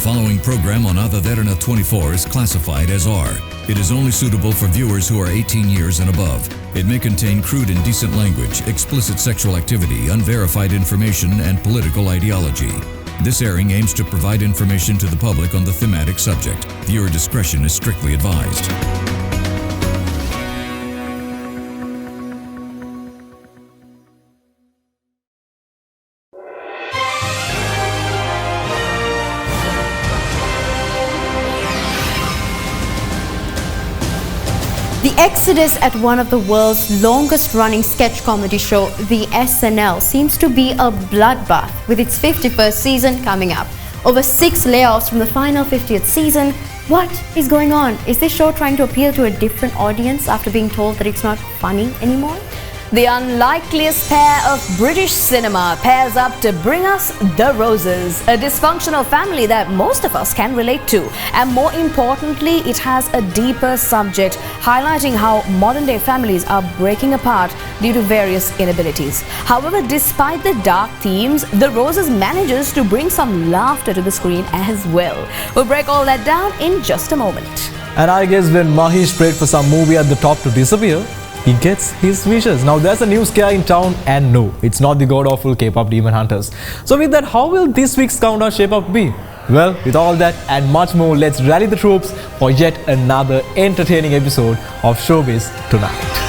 following program on Ada Derana 24 is classified as R. It is only suitable for viewers who are 18 years and above. It may contain crude and indecent language, explicit sexual activity, unverified information, and political ideology. This airing aims to provide information to the public on the thematic subject. Viewer discretion is strictly advised. The exodus at one of the world's longest-running sketch comedy show, the SNL, seems to be a bloodbath with its 51st season coming up. Over 6 layoffs from the final 50th season. What is going on? Is this show trying to appeal to a different audience after being told that it's not funny anymore? The unlikeliest pair of British cinema pairs up to bring us The Roses, a dysfunctional family that most of us can relate to. And more importantly, it has a deeper subject, highlighting how modern-day families are breaking apart due to various inabilities. However, despite the dark themes, The Roses manages to bring some laughter to the screen as well. We'll break all that down in just a moment. And I guess when Mahesh prayed for some movie at the top to disappear, he gets his wishes. Now there's a new scare in town, and no, it's not the god-awful K-pop demon hunters. So with that, how will this week's countdown shape up be? Well, with all that and much more, let's rally the troops for yet another entertaining episode of Showbiz Tonight.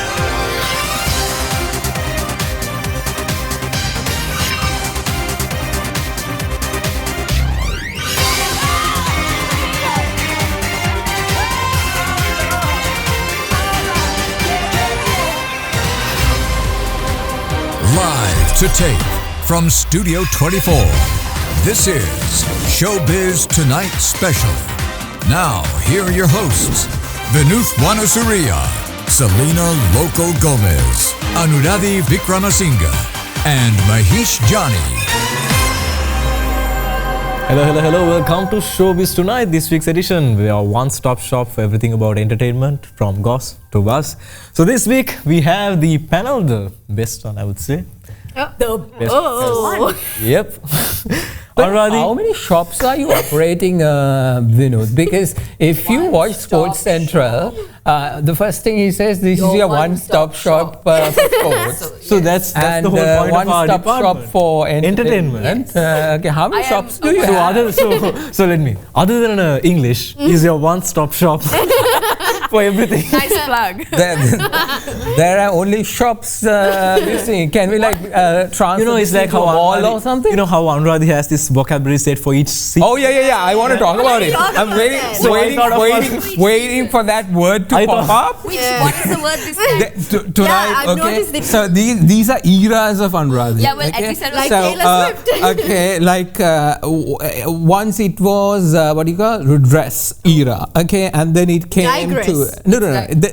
Live to tape from Studio 24. This is Showbiz Tonight Special. Now, here are your hosts, Vinuth Wanasuriya, Selina Loco Gomez, Anuradhie Vikramasinghe, and Maheesh Jani. Hello. Welcome to Showbiz Tonight, this week's edition. We are one-stop shop for everything about entertainment, from goss to buzz. So this week, we have the panel, the best one, I would say. The best one. Yep. Anuradhie, how many shops are you operating, Vinuth? Because if you watch Sports Central, the first thing he says, this is your one-stop shop for sports. So that's the whole point of our one-stop shop department. for entertainment. Okay, how many shops do you have? So let me. Other than English, is your one-stop shop for everything. Nice plug. There are only shops missing. Can we transfer It's like to a how wall or something? You know how Anuradhie has this vocabulary set for each scene. Oh yeah. I want to talk about it. I'm waiting for that word to pop up. What is the word this time? Tonight, I've okay. noticed it. So these are eras of Anuradhie. Yeah, well, okay? at least I Like was Taylor okay, once it was dress era, okay, and then it came Digress. to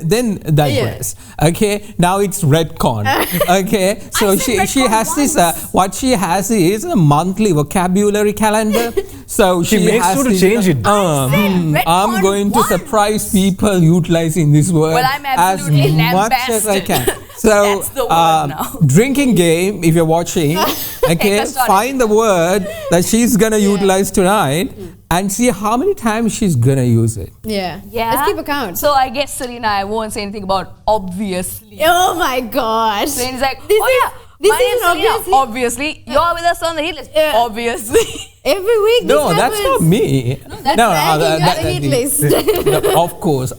then digress, okay. Now it's retcon, okay. So she has this. What she has is a monthly vocabulary calendar. So She makes has sure to this, change it. I'm going to surprise people utilizing this word Well, I'm as absolutely much as I can. lambasted. So, That's the word now. drinking game, if you're watching, okay, That's not find the word that she's gonna utilize tonight and see how many times she's gonna use it. Yeah. Yeah. Let's keep a count. So I guess Selina, I won't say anything about obviously. Oh my gosh. So it's like, This oh is- yeah, this my name is Selina. Obviously. You're with us on the hit list. Yeah. Obviously. Every week No, this that's happens. not me. That's ranking on the hit list. No, of course.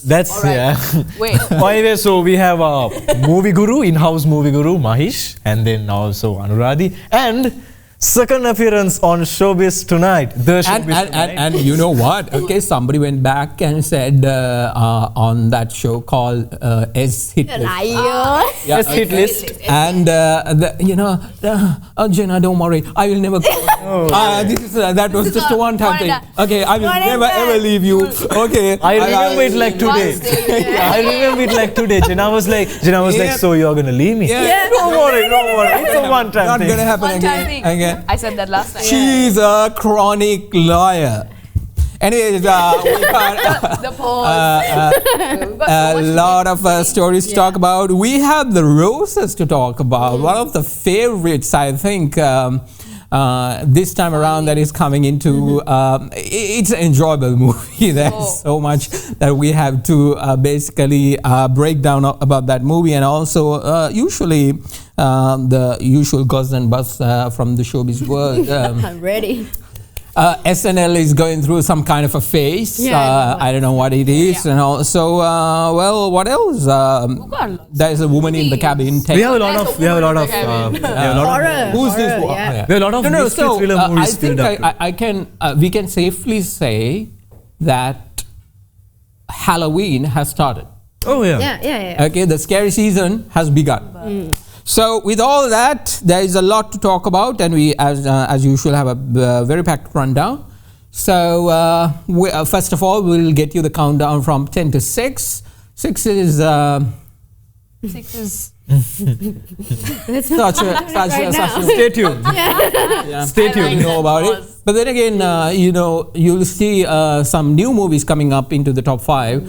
That's All right. Wait. Anyway, so we have a movie guru, in-house movie guru, Mahesh, and then also Anuradhie, and second appearance on Showbiz Tonight. And you know what? Okay, somebody went back and said on that show called S Hit List. Liar. Yeah, Hit list. And Jenna, don't worry, I will never. That was just a one-time thing. Okay, I will never ever leave you. Okay, I remember it like today. I remember it like today. Jenna was like, so you're gonna leave me? Yeah. Don't worry. It's a one-time Not thing. gonna happen One-time thing. again. I said that last time. She's a chronic liar. Anyways, we got The pause. a lot of stories to talk about. We have the roses to talk about. One of the favorites, I think, this time around that is coming into, it's an enjoyable movie. There's so much that we have to basically break down about that movie, and also usually the usual goss and buzz from the showbiz world. I'm ready. SNL is going through some kind of a phase. I don't know what it is. And also, well, what else? There's a woman in the cabin. We have a lot of Horror. Who's this? Horror, Yeah. we have a lot of mystery thriller movies I think filled up. we can safely say that Halloween has started. Oh yeah. Yeah. Okay, the scary season has begun. So with all that, there is a lot to talk about, and we, as usual, have a very packed rundown. So first of all, we'll get you the countdown from 10 to 6. 6 is such a Stay tuned. Stay tuned. You know about it. But then again, you'll see some new movies coming up into the top 5,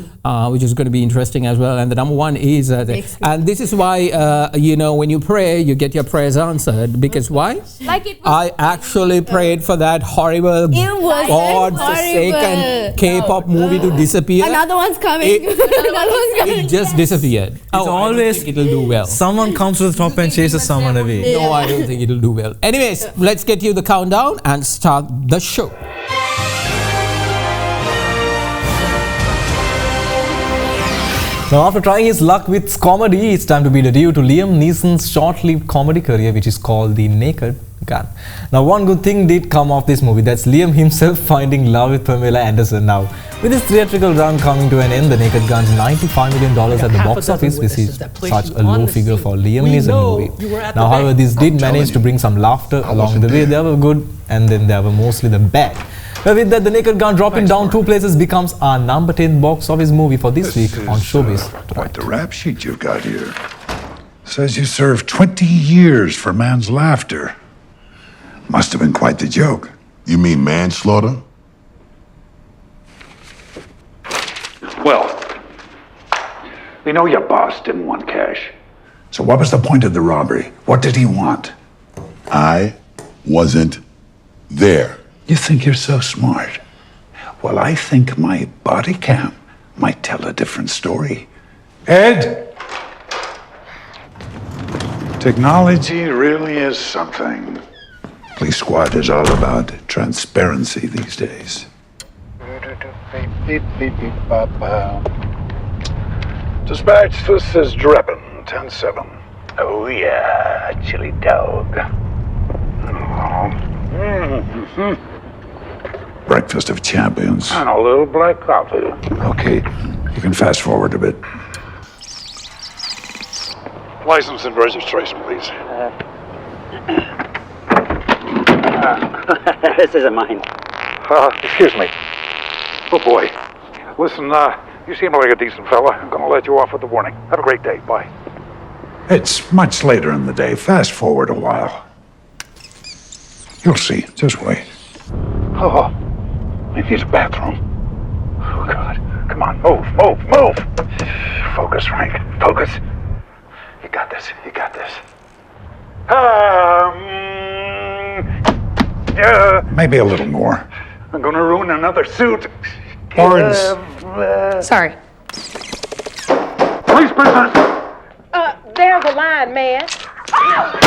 which is going to be interesting as well. And the number 1 is, and this is why, when you pray, you get your prayers answered. Because why? I actually prayed for that horrible, God-forsaken K-pop movie to disappear. Another one's coming. It just disappeared. It's always it'll do well. Someone comes to the top and chases someone away. No, I don't think it'll do well. Anyways, let's get you the countdown and start the show. Now, after trying his luck with comedy, it's time to bid adieu to Liam Neeson's short-lived comedy career, which is called The Naked Gun. Now, one good thing did come of this movie. That's Liam himself finding love with Pamela Anderson now. With his theatrical run coming to an end, The Naked Gun's $95 million at the box office, which is such a low figure for Liam Neeson movie. Now, however, this did manage to bring some laughter along the way. There were good, and then there were mostly the bad. But with that, The Naked Gun dropping down 2 places becomes our number 10 box office movie for this week on Showbiz Tonight. Quite the rap sheet you've got here. Says you served 20 years for man's laughter. Must have been quite the joke. You mean manslaughter? Well, we know your boss didn't want cash. So what was the point of the robbery? What did he want? I wasn't there. You think you're so smart. Well, I think my body cam might tell a different story. Ed? Technology really is something. Police squad is all about transparency these days. Dispatch, this is Drebin, 10-7. Oh yeah, chili dog. Breakfast of champions. And a little black coffee. Okay, you can fast forward a bit. License and registration, please. This isn't mine. Excuse me. Oh boy. Listen, you seem like a decent fella. I'm gonna let you off with the warning. Have a great day. Bye. It's much later in the day. Fast forward a while. You'll see. Just wait. Oh, I need a bathroom. Oh, God. Come on, move. Focus, Frank. Focus. You got this. Maybe a little more. I'm gonna ruin another suit. Lawrence. Sorry. Police prisoner. There's a line, man. Come on.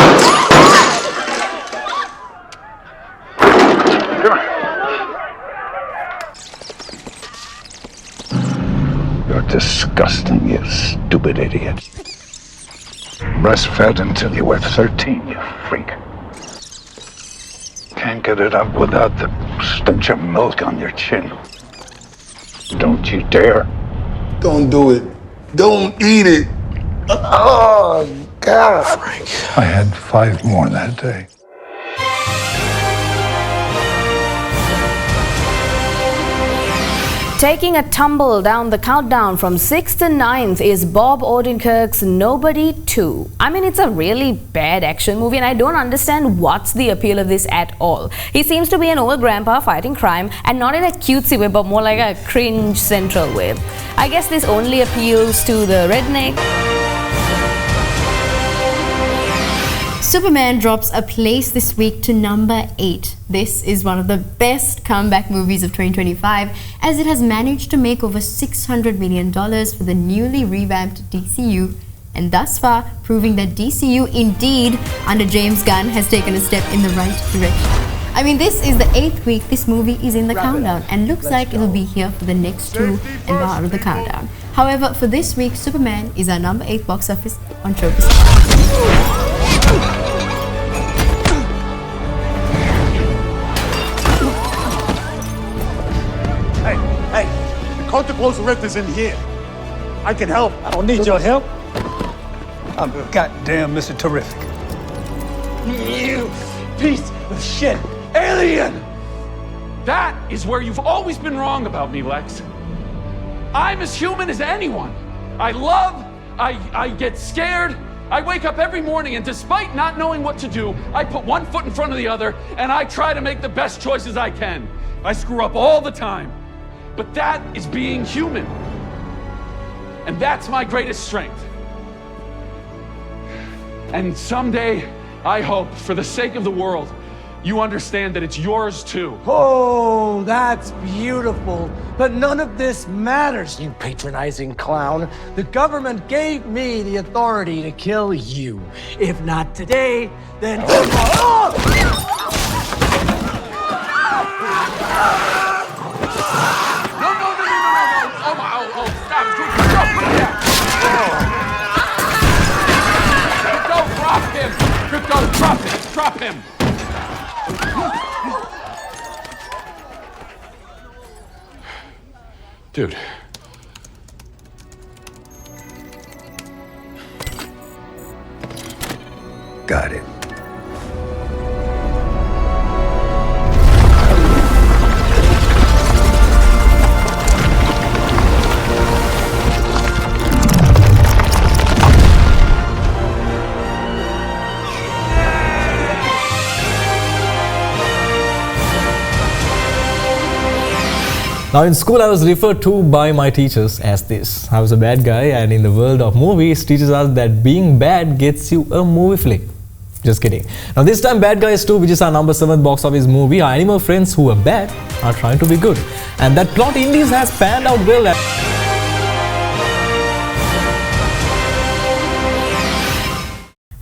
You're disgusting, you stupid idiot. Breastfed until you were 13, you freak. Can't get it up without the stench of milk on your chin. Don't you dare. Don't do it. Don't eat it. Oh, God. Frank. I had 5 more that day. Taking a tumble down the countdown from 6th to 9th is Bob Odenkirk's Nobody 2. I mean, it's a really bad action movie and I don't understand what's the appeal of this at all. He seems to be an old grandpa fighting crime, and not in a cutesy way but more like a cringe central way. I guess this only appeals to the redneck. Superman drops a place this week to number 8. This is one of the best comeback movies of 2025 as it has managed to make over $600 million for the newly revamped DCU, and thus far proving that DCU indeed under James Gunn has taken a step in the right direction. I mean, this is the 8th week this movie is in the countdown and looks like it'll be here for the next 2 and part of the countdown. However, for this week, Superman is our number 8 box office on Showbiz Tonight. Hey, the Controvery rift is in here. I can help. I don't need your help. I'm goddamn Mr. Terrific. You piece of shit. Alien! That is where you've always been wrong about me, Lex. I'm as human as anyone. I love, I get scared. I wake up every morning and despite not knowing what to do, I put one foot in front of the other and I try to make the best choices I can. I screw up all the time. But that is being human. And that's my greatest strength. And someday, I hope, for the sake of the world, you understand that it's yours too. Oh, that's beautiful. But none of this matters, you patronizing clown. The government gave me the authority to kill you. If not today, then tomorrow. Oh, stop. Crypto, put it down. Crypto, drop him. Crypto, drop him. Dude. Got it. Now in school I was referred to by my teachers as this. I was a bad guy, and in the world of movies, teachers us that being bad gets you a movie flick. Just kidding. Now this time Bad Guys 2, which is our number 7 box office movie, our animal friends who are bad are trying to be good. And that plot indeed has panned out well.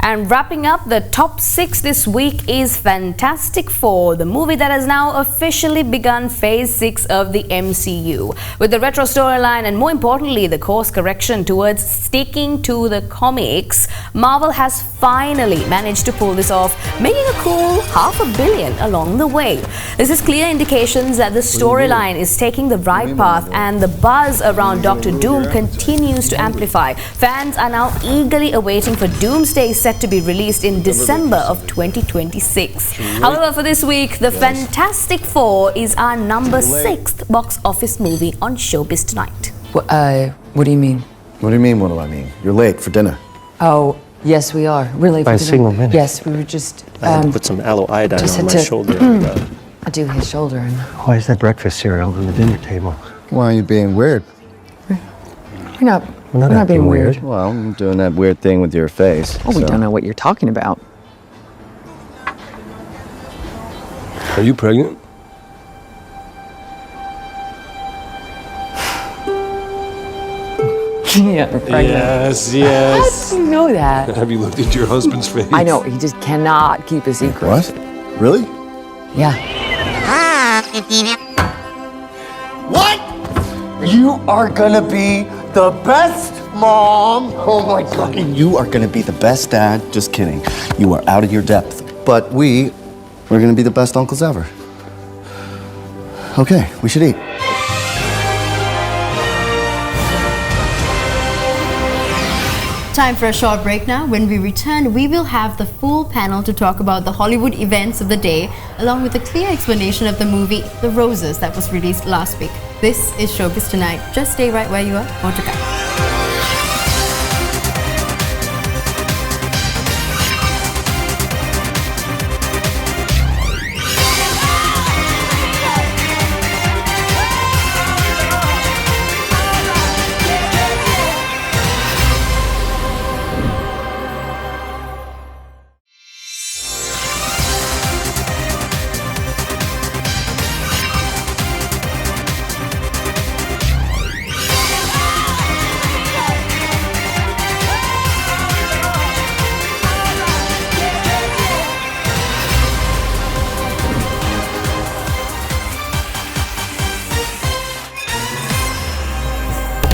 And wrapping up the top 6 this week is Fantastic Four, the movie that has now officially begun phase 6 of the MCU. With the retro storyline and more importantly the course correction towards sticking to the comics, Marvel has finally managed to pull this off, making a cool $500 million along the way. This is clear indications that the storyline is taking the right path and the buzz around Doctor Doom continues to amplify. Fans are now eagerly awaiting for Doomsday set to be released in December of 2026. However, for this week, The Fantastic Four is our number 6th box office movie on Showbiz Tonight. What do you mean? What do you mean, what do I mean? You're late for dinner. Oh, yes, we are. Really? By a single minute. Yes, we were just... I had to put some aloe iodine on my shoulder. I do his shoulder. And... Why is that breakfast cereal on the dinner table? Why are you being weird? We're not being weird. Well, I'm doing that weird thing with your face. Oh, we don't know what you're talking about. Are you pregnant? Yeah, we're pregnant. Yes. How do you know that? Have you looked into your husband's face? I know, he just cannot keep a secret. What? Really? Yeah. What? You are gonna be the best mom. Oh my God. And you are gonna be the best dad. Just kidding. You are out of your depth. But we're gonna be the best uncles ever. Okay, we should eat. Time for a short break now. When we return, we will have the full panel to talk about the Hollywood events of the day, along with a clear explanation of the movie The Roses that was released last week. This is Showbiz Tonight. Just stay right where you are. More to come.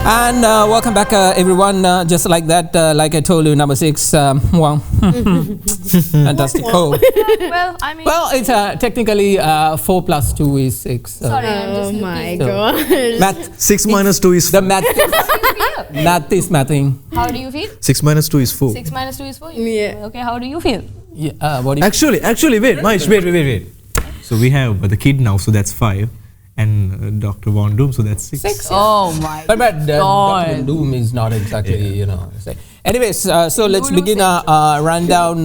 And welcome back, everyone. Just like that, like I told you, number 6. Wow, fantastic. Oh. Well, I mean, Well, it's technically 4 plus 2 is 6. sorry, I'm just Oh my So- god. Math. 6 minus 2 is The math. Math is mathing. how do you feel? 6 minus 2 is 4. 6 minus 2 is 4. Yeah. Okay, how do you feel? Yeah, what do you Actually, wait, Mahesh, wait. So we have the kid now, so that's 5. And Dr. Von Doom, so that's 6. 6. Oh my But God. Dr. Doom is not exactly, say. Anyways, so let's begin a rundown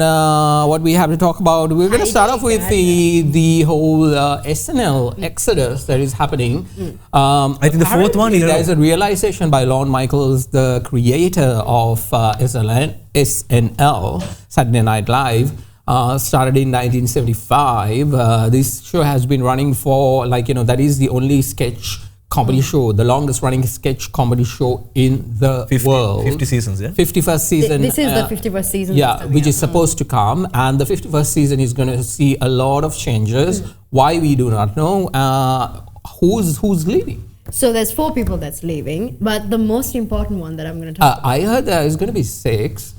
what we have to talk about. We're going to start off with the whole SNL exodus that is happening. I think the fourth one in a row. There's a realization by Lorne Michaels, the creator of SNL, Saturday Night Live. Started in 1975. This show has been running for that is the only sketch comedy show, the longest running sketch comedy show in the world. 50 seasons, yeah? 51st season. This is the 51st season. Yeah, which is supposed to come. And the 51st season is going to see a lot of changes. Why, we do not know. Who's leaving? So there's 4 people that's leaving, but the most important one that I'm going to talk about. I heard there is going to be 6.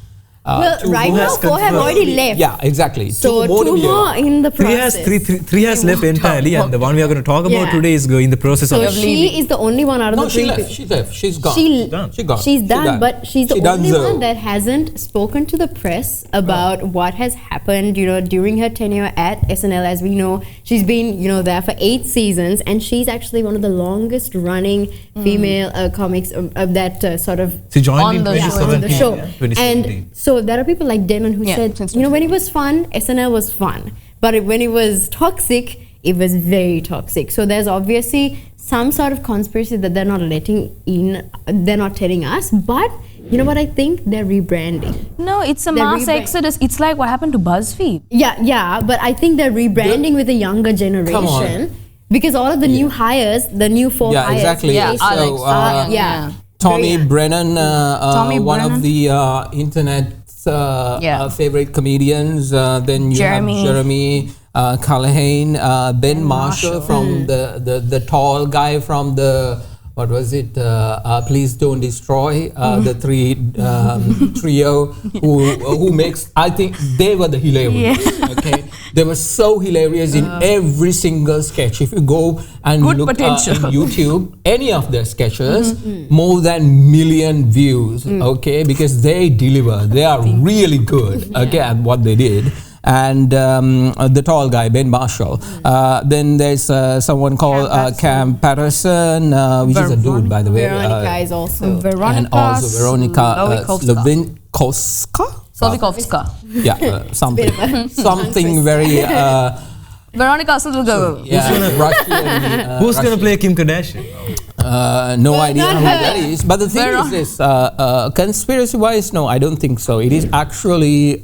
Well, right now 4 have already left. Yeah, exactly. So 2 more in the process. Three has left entirely, and the one we are going to talk about today is in the process So of she is the only one out of No, the she 3 left. people. She left. She's gone. She gone. She's done, but she's the only donezo. one that hasn't spoken to the press about what has happened, during her tenure at SNL. As we know, she's been, there for 8 seasons, and she's actually one of the longest running female comics that sort of She joined On in the show. 2017. on the show. 2017. And so there are people like Derana who said, when it was fun, SNL was fun. But when it was toxic, it was very toxic. So there's obviously some sort of conspiracy that they're not letting in, they're not telling us. But you know what I think? They're rebranding. No, it's a They're mass exodus. It's like what happened to BuzzFeed. Yeah, but I think they're rebranding with a younger generation. Because all of the new hires, the new 4 Yeah, hires. exactly. Yeah, So, Alex. Tommy Brennan, one Brennan. of the internet's favorite comedians. Then you Jeremy. have Jeremy Callahan, Ben Marshall from the tall guy from the, what was it? Please Don't Destroy, the 3 trio who makes, I think they were the hilarious. Okay, they were so hilarious in every single sketch. If you go and Good look potential. on YouTube, any of their sketches, more than million views. Okay, because they deliver. They are really good. Okay, at what they did. And the tall guy, Ben Marshall. Then there's someone called Cam Patterson, which is a dude, by the way. Veronica is also. And also Veronica Slovikovska. Yeah, something very. Veronica Slovikovska. Yeah, Russian. Who's going to play Kim Kardashian? No idea who that is. But the thing is this, conspiracy-wise, no, I don't think so. It is actually,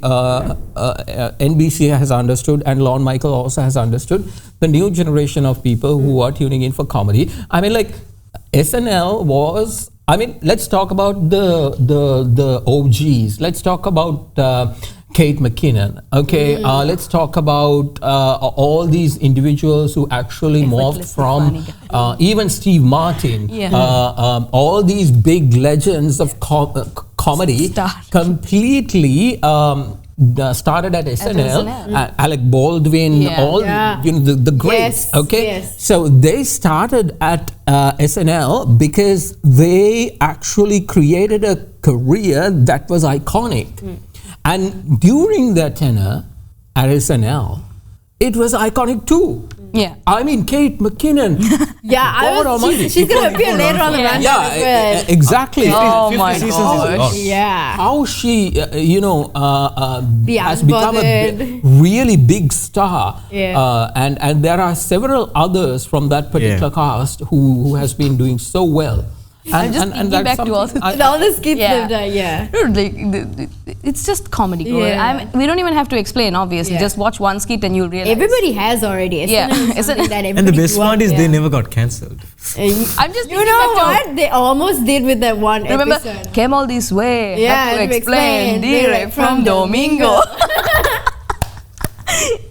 NBC has understood, and Lorne Michael also has understood, the new generation of people who are tuning in for comedy. I mean, like, SNL was, let's talk about the OGs. Let's talk about Kate McKinnon. Okay, let's talk about all these individuals who actually morphed from even Steve Martin. All these big legends of comedy completely started at SNL. Alec Baldwin, the greats. So they started at SNL because they actually created a career that was iconic. And during their tenure at SNL, it was iconic too. Yeah. Kate McKinnon. She's going to appear later on the rundown as well. Exactly. Oh my gosh. Yeah. How she, has become a Unbothered. really big star. Yeah. And there are several others from that particular cast who has been doing so well. I'm just thinking back to all the skits they've done, Dude, it's just comedy. We don't even have to explain, obviously. Just watch one skit and you'll realize. Everybody has already. And the best part is they never got cancelled. I'm just you know what? They almost did with that one episode. Remember, came all this way. Yeah, had to explain direct from Domingo.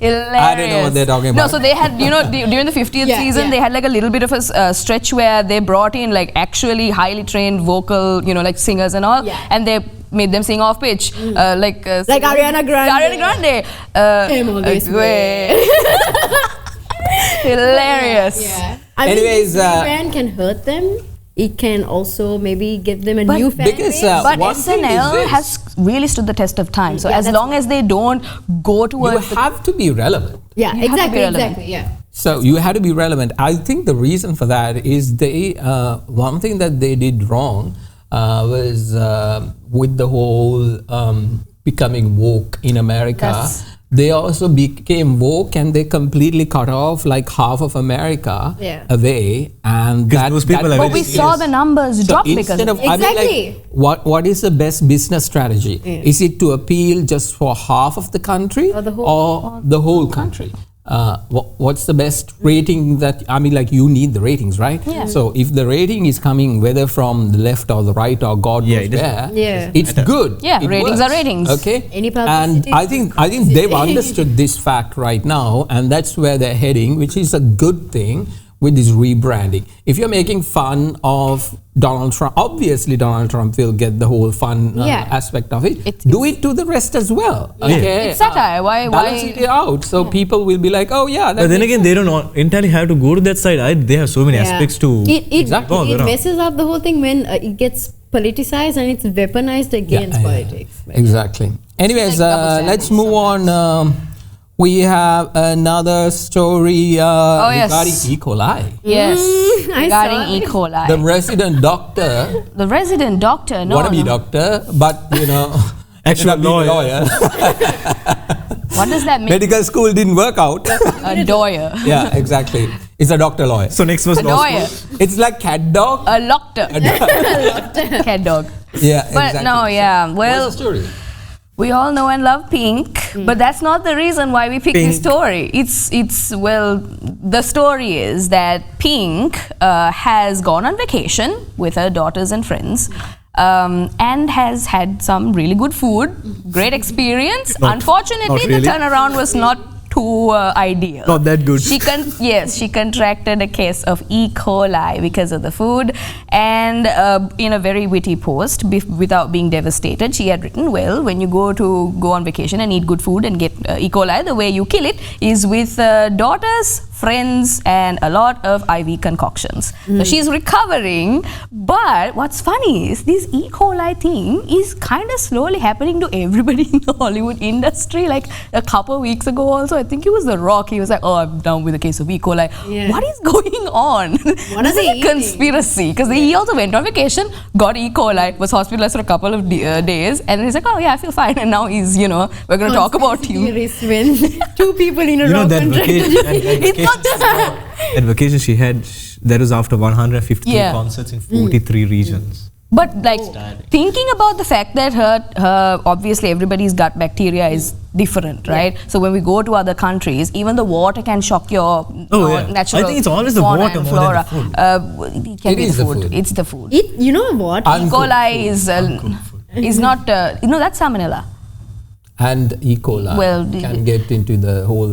Hilarious. I don't know what they're talking about. No, so they had, during the 50th season, they had like a little bit of a stretch where they brought in like actually highly trained vocal, like singers and all, and they made them sing off pitch, like Ariana Grande. Ariana Grande. Came all this way. Hilarious. Yeah. Anyways, if the brand can hurt them, it can also maybe give them a new fan base. But SNL has really stood the test of time. So as long as they don't go towards... You have to be relevant. Yeah, exactly, yeah. So you have to be relevant. I think the reason for that is one thing that they did wrong was with the whole becoming woke in America. Yes. They also became woke and they completely cut off like half of America away, and that those people but we saw the numbers drop because of I mean, like, what is the best business strategy? Is it to appeal just for half of the country or the whole country? What's the best rating that, I mean, like, you need the ratings, right? Yeah. So if the rating is coming whether from the left or the right or God knows where, it's good. Yeah, it ratings works, are ratings. Okay. Any And publicity. I think they've understood this fact right now, and that's where they're heading, which is a good thing with this rebranding. If you're making fun of Donald Trump, obviously Donald Trump will get the whole fun aspect of it. Do it to the rest as well. Okay? It's satire. Why? Balance it out, so people will be like, oh yeah. But then again, they don't entirely have to go to that side. They have so many aspects to It messes up the whole thing when it gets politicized and it's weaponized against politics. Exactly. Anyways, let's move on. We have another story regarding E. coli. Yes, I regarding saw E. it. coli. The resident doctor. The resident doctor, no. Want to be doctor, but actual lawyer. What does that mean? Medical school didn't work out. A lawyer. Yeah, exactly. It's a doctor lawyer. So next was A lawyer. It's like cat dog. A doctor. Cat dog. Yeah, But exactly. no, yeah. Well, what's the story? we all know and love Pink, but that's not the reason why we picked this story. The story is that Pink has gone on vacation with her daughters and friends. And has had some really good food, great experience. Unfortunately, really. the turnaround was not too ideal. Not that good. She contracted a case of E. coli because of the food, and in a very witty post, without being devastated, she had written, well, when you go on vacation and eat good food and get E. coli, the way you kill it is with daughters, friends, and a lot of IV concoctions. So she's recovering, but what's funny is this E. coli thing is kind of slowly happening to everybody in the Hollywood industry. Like a couple of weeks ago also, I think it was The Rock, he was like, oh, I'm down with a case of E. coli. Yeah. What is going on? What This are is they a conspiracy, because he also went on vacation, got E. coli, was hospitalized for a couple of days, and he's like, oh yeah, I feel fine, and now he's, we're going to talk about you. When 2 people in a row that contracted. It's not just That vacation she had, that was after 153 Yeah. concerts in 43 regions. But like thinking about the fact that her obviously everybody's gut bacteria is different, right? So when we go to other countries, even the water can shock your natural. I think it's always the fauna water and more than flora. the food. It can It be is the the food. food. It's the food. You know what? E. coli is not. That's salmonella. And E. coli can get into the whole.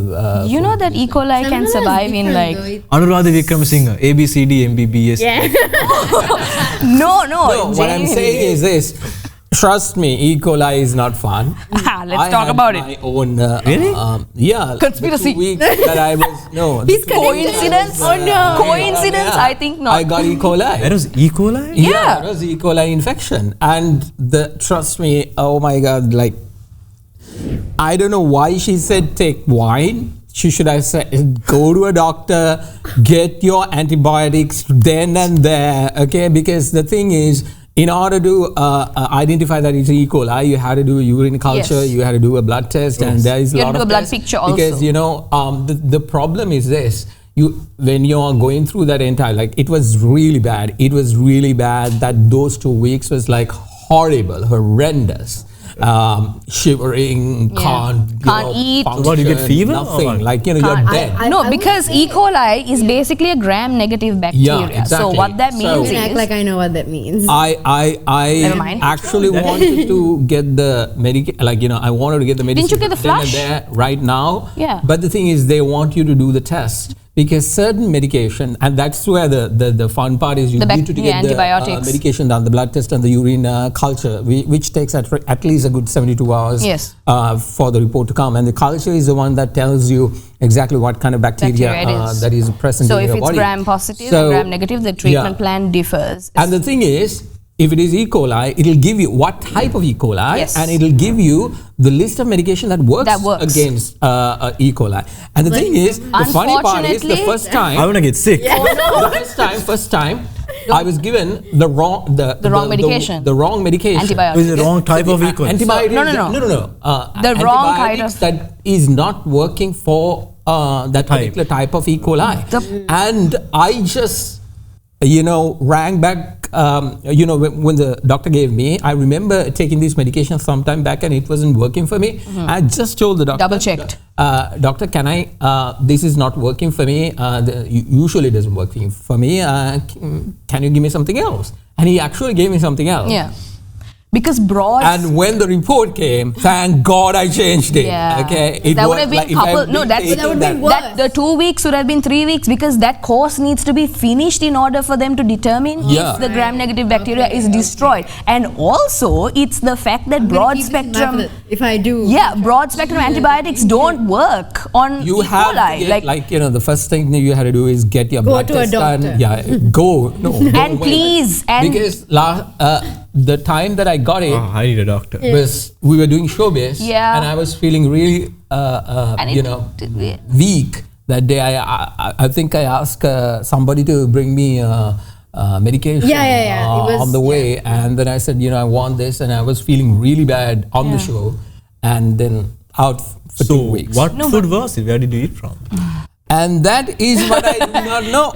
You know that E. coli can survive in like. Anuradhie Mahieash, ABCD, MBBS. Yeah. No. What I'm saying is this. Trust me, E. coli is not fun. Let's talk about it. My own. Really? Yeah. Conspiracy. The 2 weeks that I was Coincidence? Oh no. Coincidence? Yeah. I think not. I got E. coli. That was E. coli? Yeah. It was E. coli infection, and trust me, oh my God, like. I don't know why she said take wine. She should have said go to a doctor, get your antibiotics then and there, okay? Because the thing is, in order to identify that it's E. coli, you had to do a urine culture, you had to do a blood test, and there is a lot of You have to do a blood tests. picture also. Because, the problem is this. When you're going through that entire, like, it was really bad. It was really bad that those 2 weeks was like horrible, horrendous. shivering, can't eat. function, What, you get fever? nothing. Like, you're dead. No, because E. coli is basically a gram-negative bacteria. Yeah, exactly. So what that means I act is... like I know what that means. I Never mind. actually wanted to get the I wanted to get the medicine. Didn't you get the flush? there right now? Yeah. But the thing is, they want you to do the test. Because certain medication, and that's where the fun part is, you need to get the antibiotics. medication done, the blood test and the urine culture, which takes at least a good 72 hours for the report to come. And the culture is the one that tells you exactly what kind of bacteria that is present in your body. So if it's gram-positive and gram-negative, the treatment plan differs. And the thing is, if it is E. coli, it'll give you what type of E. coli, and it'll give you the list of medication that works against E. coli. And the thing is, the funny part is, the first time I want to get sick. The first time, I was given the wrong medication. The wrong medication. Antibiotics. Is the wrong type of E. coli? Antibiotics. No. The wrong kind of that is not working for that particular type of E. coli. And I just rang back. When the doctor gave me, I remember taking these medications sometime back and it wasn't working for me. I just told the doctor, double-checked. Doctor, can I, this is not working for me. Usually it doesn't work for me. Can you give me something else? And he actually gave me something else. Yeah. Because and when the report came, thank God I changed it. Yeah. Okay, that would have been that would have been worse. The 2 weeks would have been 3 weeks, because that course needs to be finished in order for them to determine if the gram-negative bacteria is destroyed. And also, it's the fact that broad spectrum. If I do. Yeah, broad spectrum antibiotics don't work on E. coli. The first thing that you had to do is get your blood test done. Yeah, go. No. And please. Because the time that I got it, I need a doctor. Was we were doing Showbiz, and I was feeling really, weak that day. I think I asked somebody to bring me medication on the way, and then I said, I want this, and I was feeling really bad on the show, and then out for 2 weeks. What food was it? Where did you eat from? And that is what I do not know.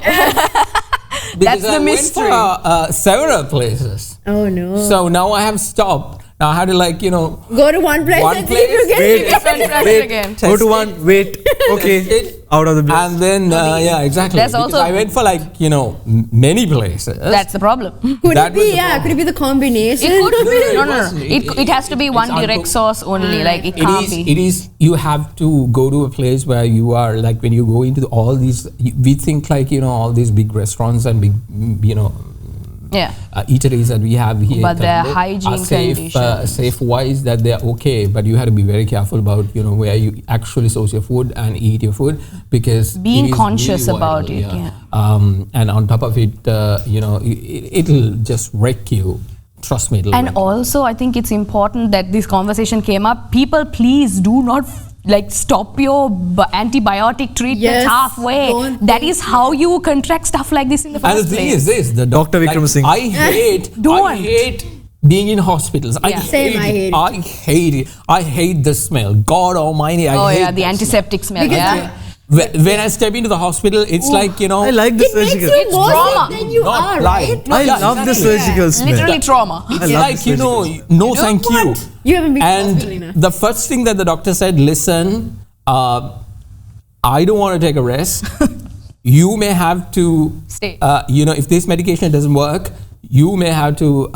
That's the mystery. Went for several places. Oh no. So now I have stopped. Now I had to go to one place and see if you again. Go to one, wait, okay, out of the place. And then, exactly. There's because also I went for many places. That's the problem. Could it be? Could it be the combination? It could be. No. It has to be one direct source only. It can't be. It is. You have to go to a place where you are when you go into all these. We think all these big restaurants and big eateries that we have here, but their hygiene conditions, safe wise, that they're okay, but you have to be very careful about where you actually source your food and eat your food, because being conscious really about it. And on top of it, it'll just wreck you. Trust me. And also, I think it's important that this conversation came up. People, please do not stop your antibiotic treatment halfway. That is how you contract stuff like this in the first place. And the thing is this, the Dr. Vikram Singh. I hate being in hospitals. I hate it. I hate the smell. God Almighty, I hate the antiseptic smell. When I step into the hospital, it's I like the surgical. It's trauma. Then you are, right? I love the surgical smell. Literally trauma. It's no thank you. You haven't been and Selina. The first thing that the doctor said, listen, I don't want to take a rest. You may have to stay. If this medication doesn't work, you may have to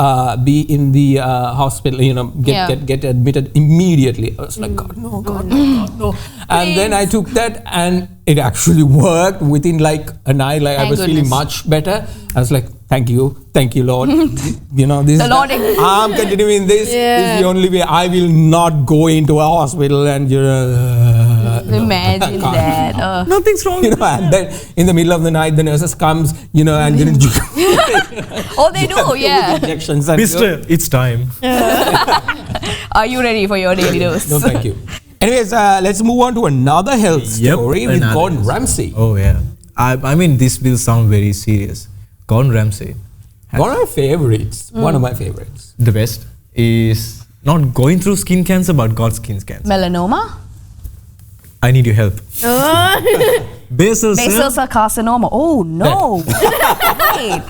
be in the hospital, get admitted immediately. I was like, God, no. And then I took that and it actually worked within a night. I was feeling much better. I was like, thank you, Lord. This I'm continuing this. This is the only way. I will not go into a hospital and imagine that. Nothing's wrong. And then in the middle of the night, the nurses comes, and then they do, yeah. Injections. Mister, it's time. Are you ready for your daily dose? No, thank you. Anyways, let's move on to another health story with Gordon Ramsay. Oh yeah. I mean, this will sound very serious. Gordon Ramsay. One of my favorites. One of my favorites. The best is not going through skin cancer, but got skin cancer. Melanoma? I need your help. Basal cell carcinoma. Oh no! Wait.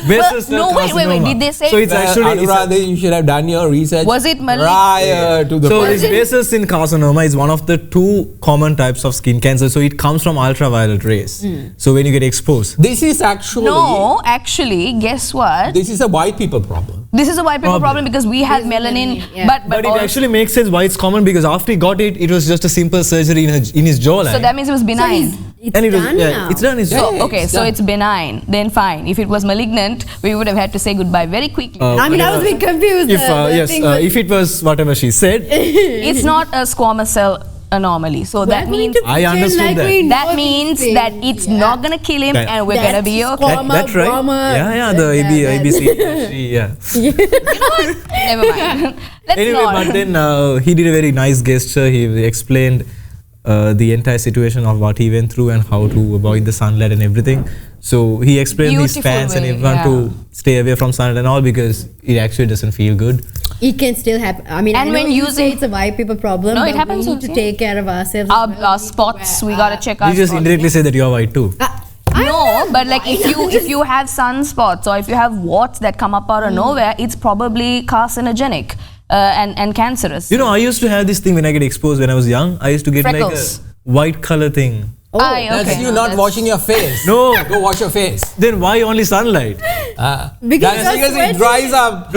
Basal cell carcinoma. Wait. Did they say? So it's actually Anuradhie, you should have done your research. Was it prior to the? So this basal cell carcinoma is one of the 2 common types of skin cancer. So it comes from ultraviolet rays. So when you get exposed, this is actually actually, guess what? This is a white people problem. This is a white people problem because we have melanin, but it actually makes sense why it's common, because after he got it, it was just a simple surgery in his jawline. So that means it was benign. So it's done. So it's benign. Then fine. If it was malignant, we would have had to say goodbye very quickly. I was a bit confused. If it was whatever she said, it's not a squamous cell anomaly. So that means I understood that. That means that it's not gonna kill him, and we're gonna be okay. That's right. The ABC. Never mind. But then he did a very nice gesture. He explained the entire situation of what he went through and how to avoid the sunlight and everything. So he explained his fans and everyone to stay away from sunlight and all, because it actually doesn't feel good. It can still happen. I mean, and when you say it's a white people problem, it happens. We need to take care of ourselves. Our spots, we gotta check our. You just indirectly say that you're white too. No, but like if you have sunspots or if you have warts that come up out of nowhere, it's probably carcinogenic and cancerous. You know, I used to have this thing when I get exposed when I was young. I used to get freckles. Like a white color thing. That's you not washing your face. No. Go wash your face. Then why only sunlight? Because it dries up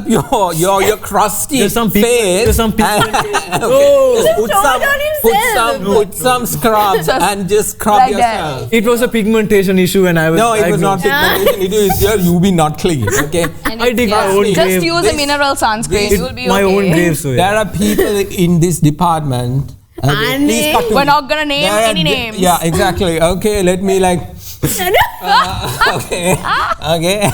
your crusty face. There's some put some scrub and just scrub like yourself. It was a pigmentation issue and I was it was not pigmentation. It is your UV not clean. Okay. I dig my own grave. Just use a mineral sunscreen. You'll be okay. My own grave. So there are people in this department. We're not gonna name any names. Yeah, exactly. Okay, let me okay.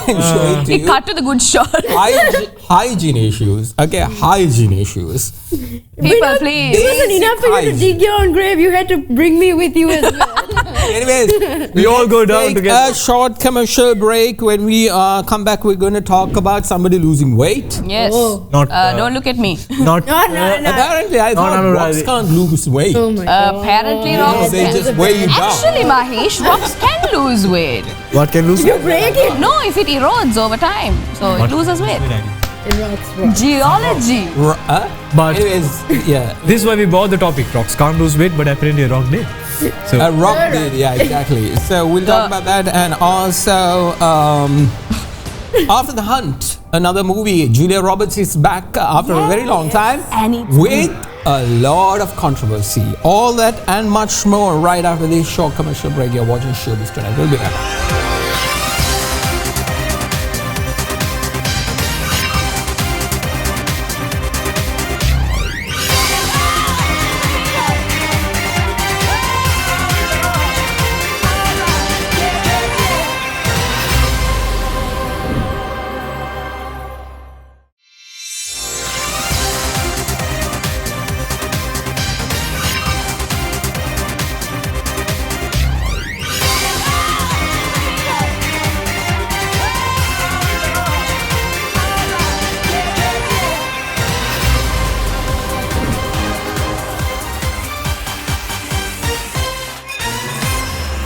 Show it to you. Cut to the good shot. Hygiene issues. Okay, hygiene issues. People, please. It wasn't enough for you to dig your own grave. You had to bring me with you as well. Anyways, we all go down together. A short commercial break. When we come back, we're going to talk about somebody losing weight. Yes. Don't look at me. Apparently, I thought rocks can't lose weight. Oh my God. Apparently, rocks they just weigh you down. Actually, Mahieash, rocks can lose weight. What can lose weight? You break it. No, if it erodes over time, so it loses weight. Geology. But anyways, yeah. This is why we bought the topic. Rocks can't lose weight, but apparently a rock did. So a rock did, yeah, exactly. So we'll talk about that, and also After the Hunt, another movie. Julia Roberts is back after a very long time with a lot of controversy. All that and much more right after this short commercial break. You're watching Showbiz Tonight. We'll be back.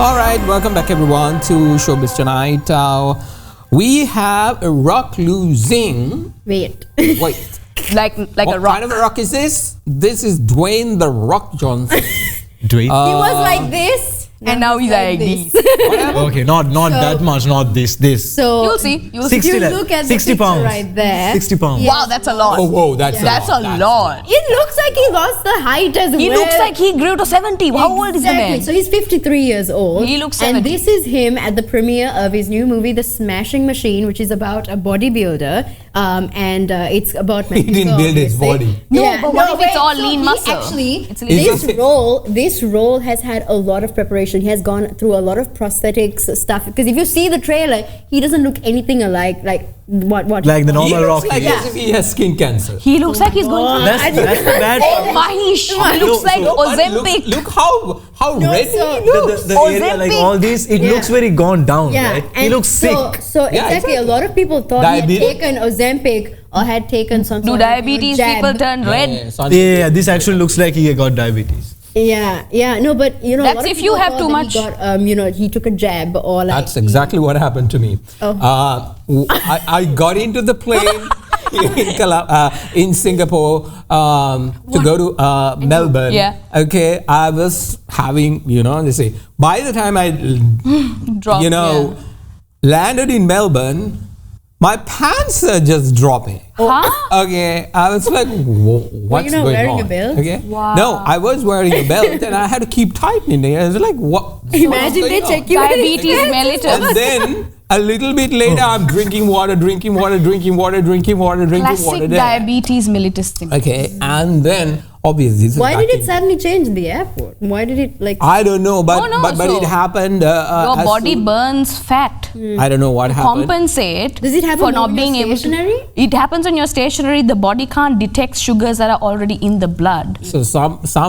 All right, welcome back everyone to Showbiz Tonight. We have a rock losing weight. Like what a rock. What kind of a rock is this? This is Dwayne the Rock Johnson. Dwayne? He was like this. And now he's like this. Okay, not that much, not this. So you'll see. If you look at 60 the pounds. right there. 60 pounds. Wow, that's a lot. Oh, whoa, that's a lot. It looks like he lost the height as well. He looks like he grew to 70. How old is the man? So he's 53 years old. He looks 70. And this is him at the premiere of his new movie, The Smashing Machine, which is about a bodybuilder. And it's about he didn't build his body. No, but what if it's all lean muscle? Actually, this role has had a lot of preparation. He has gone through a lot of prosthetics stuff. Because if you see the trailer, he doesn't look anything alike. Like what? Like the normal Rocky. Like as if he has skin cancer. He looks like he's going through. That's the bad part. Mahieash, he looks like Ozempic. Look how red he looks. The area, like all this, it looks very gone down, right? He looks sick. So exactly, a lot of people thought he had taken Ozempic or had taken some. Do diabetes people turn red? Yeah, this actually looks like he got diabetes. Yeah. No, but you know, That's a lot of if you people have thought too that much. He got, he took a jab or like. That's exactly what happened to me. I got into the plane in Singapore to go to Melbourne. Yeah. Okay, I was having, they say, by the time I, Drop, landed in Melbourne, my pants are just dropping. Huh? Okay, I was like, what's not going wearing on? a belt? Okay, Wow. no, I was wearing a belt and I had to keep tightening it. I was like, what? Imagine they check you. Diabetes mellitus. And then a little bit later, I'm drinking water. Classic diabetes mellitus thing. Okay, and then obviously, this is Why back did it in- suddenly change in the airport? Why did it like? I don't know, but so it happened. Your as body soon- burns fat. I don't know what happened. Compensate. Does it happen for when not you're being able to? stationary? It happens when you're stationary. The body can't detect sugars that are already in the blood. So how tries to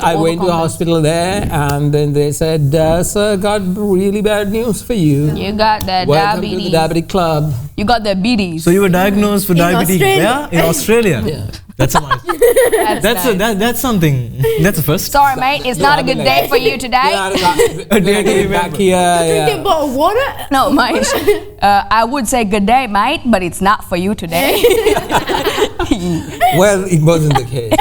I went to the overcompensate. hospital there, and then they said, "Sir, got really bad news for you. You got the Welcome diabetes. to the diabetic club." You got the beaties. So you were diabetes with diabetes Australia. where? In Australia. Yeah. That's a That's that's something. That's a first. Sorry, mate. It's not a good day for you today. Back here. Drinking a bottle of water? No, mate. I would say good day, mate, but it's not for you today. Well, it wasn't the case.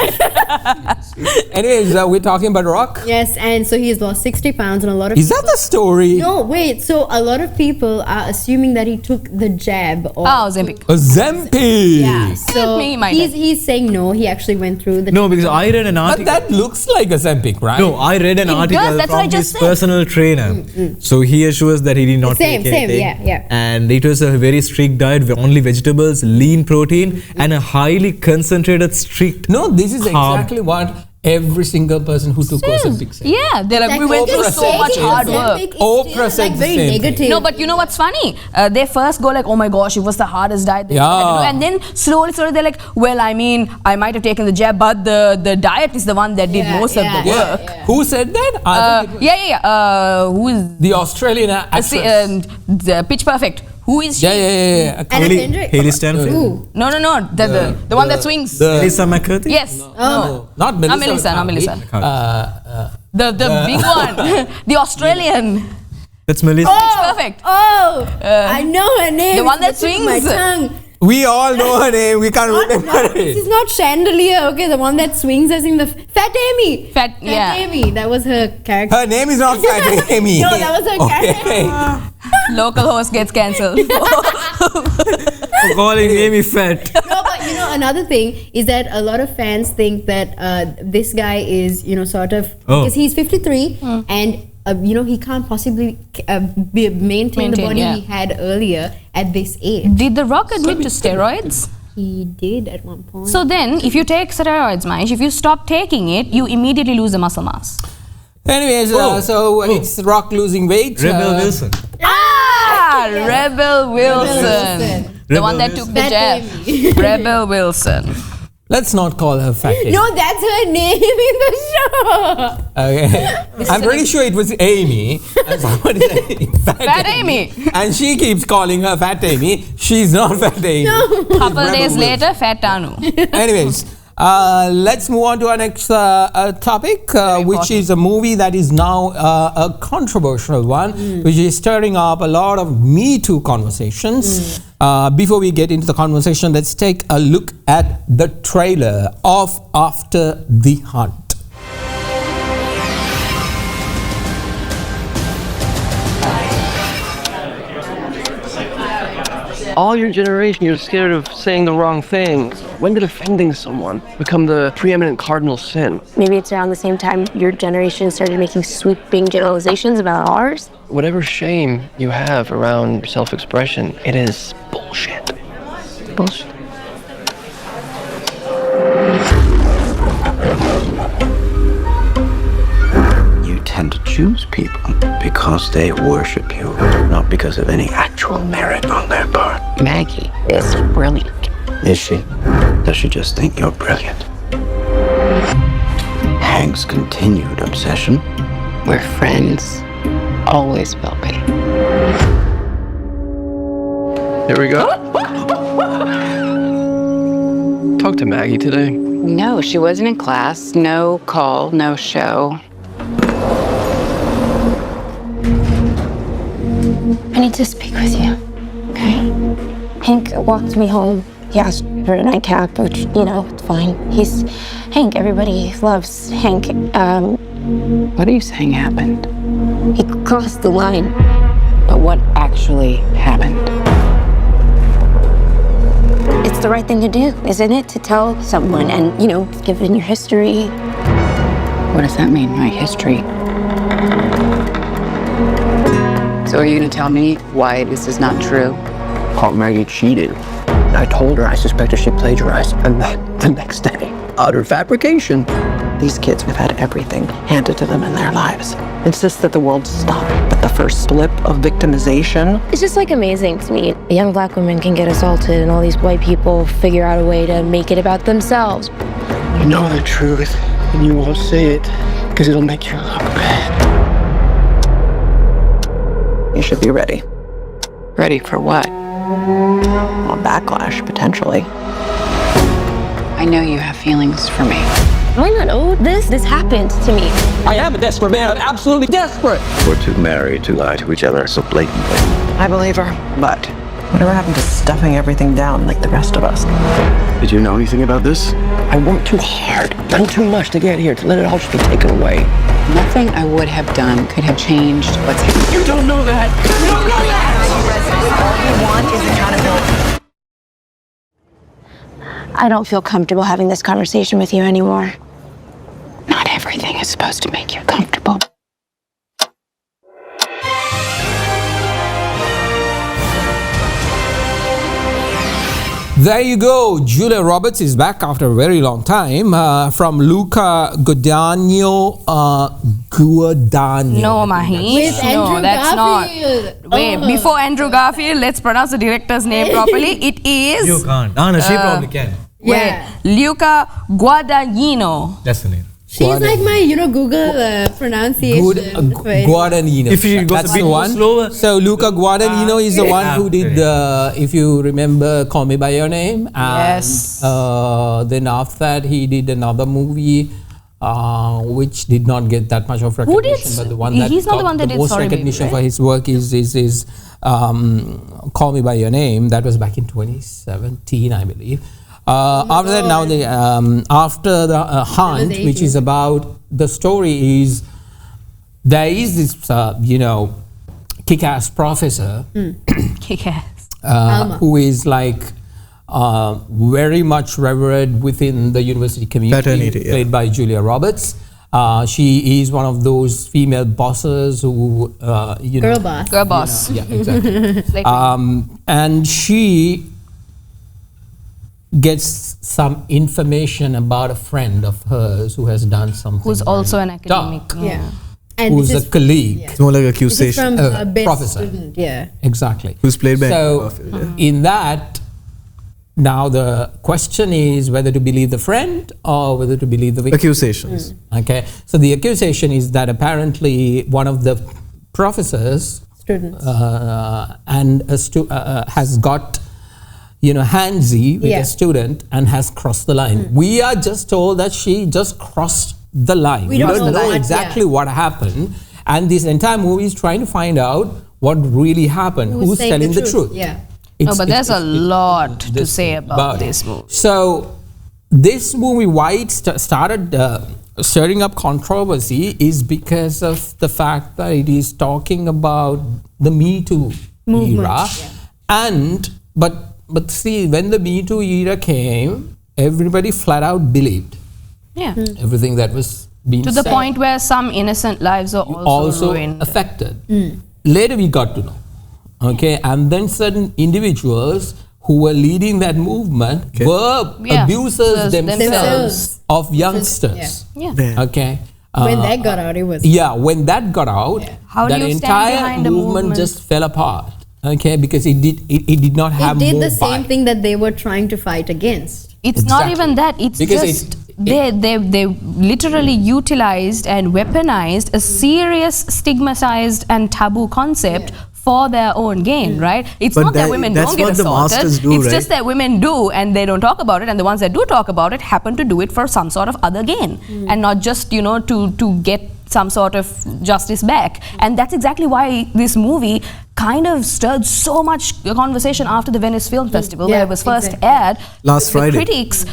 Anyways, we're talking about Rock. Yes, and so he's lost 60 pounds, and a lot of Is that the story? No, wait. So a lot of people are assuming that he took the jab. Or Zempic. Ozempic. Yeah. So Me, my he's saying no. He actually went through the. No, because I read an But article. that looks like Ozempic, right? No, I read an It article does, that's what I from just his said. personal trainer. So he assures that he did not Same, take anything. yeah. And it was a very strict diet, only vegetables, lean protein, and a highly concentrated strict. No, this is carb. exactly what every single person who took Ozempic said. Yeah, they're like, we went through so much hard work. Oprah said like the very same thing. negative. No, but you know what's funny? They first go like, oh my gosh, it was the hardest diet they had to do. And then slowly they're like, well, I mean, I might have taken the jab, but the diet is the one that did most of the work. Who said that? I think it was Who is the Australian actress. the Pitch Perfect? Who is she? Yeah. Haley Stanfield. No. The one that swings. Melissa McCarthy? Yes. No, not Melissa. Not Melissa. The big one. The Australian. That's Melissa. Pitch Perfect. I know her name. The one that It's the tip of my swings. tongue. We all know her name. We can't remember This it. is not Chandelier. Okay, the one that swings us in the Fat Amy. Fat, yeah. Amy. That was her character. Her name is not Fat Amy. No, that was her character. Local host gets cancelled. For calling Amy fat. No, but you know, another thing is that a lot of fans think that this guy is, sort of, because he's 53 and, he can't possibly maintain the body he had earlier at this age. Did The Rock admit to steroids? He did at one point. So then, if you take steroids, Manish, if you stop taking it, you immediately lose the muscle mass. Anyways, it's Rock losing weight. Rebel Wilson. Rebel Wilson. The one that took the jab. Rebel Wilson. Let's not call her Fat Amy. No, that's her name in the show. Okay. I'm pretty sure it was Amy. And somebody said Fat Amy. And she keeps calling her Fat Amy. She's not Fat Amy. No. Couple days later, Fat Tanu. Anyways, let's move on to our next topic, which is a movie that is now a controversial one, which is stirring up a lot of Me Too conversations. Before we get into the conversation, let's take a look at the trailer of After the Hunt. All your generation, you're scared of saying the wrong thing. When did offending someone become the preeminent cardinal sin? Maybe it's around the same time your generation started making sweeping generalizations about ours. Whatever shame you have around self-expression, it is bullshit. Bullshit. You tend to choose people because they worship you, not because of any actual merit on their part. Maggie is brilliant. Is she? Does she just think you're brilliant? Hank's continued obsession. We're friends. Always will be. Here we go. Talk to Maggie today. No, she wasn't in class. No call, no show. I need to speak with you, okay? Hank walked me home. He asked for a nightcap, which, you know, it's fine. He's Hank. Everybody loves Hank. What are you saying happened? He crossed the line. But what actually happened? It's the right thing to do, isn't it? To tell someone and, you know, give in your history. What does that mean, my history? So are you going to tell me why this is not true? Aunt Maggie cheated. I told her I suspected she plagiarized, and then the next day, utter fabrication. These kids have had everything handed to them in their lives. It's just that the world stopped at the first blip of victimization. It's just like amazing to me. A young black woman can get assaulted and all these white people figure out a way to make it about themselves. You know the truth, and you won't say it because it'll make you look bad. You should be ready. Ready for what? Well, backlash, potentially. I know you have feelings for me. Why not owe this? This happened to me. I am a desperate man. I'm absolutely desperate. We're too married to lie to each other so blatantly. I believe her, but whatever happened to stuffing everything down like the rest of us? Did you know anything about this? I worked too hard, done too much to get here, to let it all just be taken away. Nothing I would have done could have changed what's happened. You don't know that. You don't know that. All you want is accountability. I don't feel comfortable having this conversation with you anymore. Not everything is supposed to make you comfortable. There you go. Julia Roberts is back after a very long time from Luca Guadagnino. No, Mahieash. With Andrew No, that's Garfield. not. Wait, before Andrew Garfield, let's pronounce the director's name properly. It is. You can't. No, she probably can. Wait, Luca Guadagnino. That's the name. She's like my, Google pronunciation. Guadagnino. If you go a bit one. slower. So Luca Guadagnino is the one who did, if you remember, Call Me By Your Name. And, Yes. then after that, he did another movie which did not get that much of recognition. Who did? But the one that He's not got the one that did most Sorry Baby, recognition right? for his work is Call Me By Your Name. That was back in 2017, I believe. After that, now the after the Hunt, which is about the story is there is this kick-ass professor Kick-ass. who is like very much revered within the university community, Fraternity, played by Julia Roberts. She is one of those female bosses who Girl boss. Girl boss. yeah, exactly. And she gets some information about a friend of hers who has done something. Who's also an academic. dark, Yeah. And who's this a is, colleague. yeah. It's more like This is accusation. from a best professor. student, yeah. Exactly. Who's played by So, Garfield, yeah. in that, now the question is whether to believe the friend or whether to believe the victim. Accusations. Okay. So the accusation is that apparently one of the professors Students. has got handsy with Yeah. a student and has crossed the line. We are just told that she just crossed the line. We We don't don't know know that, exactly yeah. what happened, and this entire movie is trying to find out what really happened. Who's saying telling the truth? Yeah. No, but there's a lot to say about it. this movie. So, this movie, why it started stirring up controversy is because of the fact that it is talking about the Me Too Movement, era, and but see, when the Me Too era came, everybody flat out believed Yeah. everything that was being To the said. point where some innocent lives are also ruined. affected. Later we got to know, okay, and then certain individuals who were leading that movement were Yeah. abusers Themselves. themselves of youngsters. Yeah. Okay. When that got out, it was. Yeah, when that got out, How do that you stand entire behind a movement just fell apart. Okay, because it did not have It did more the same bite. thing that they were trying to fight against. It's not even that. It's Because just they literally utilized and weaponized a serious, stigmatized and taboo concept for their own gain, right? It's But not that women that's don't get what the assaulted. masters do, It's right? just that women do and they don't talk about it, and the ones that do talk about it happen to do it for some sort of other gain and not just, to get some sort of justice back. And that's exactly why this movie kind of stirred so much conversation after the Venice Film Festival, where it was first aired. Last Friday. The critics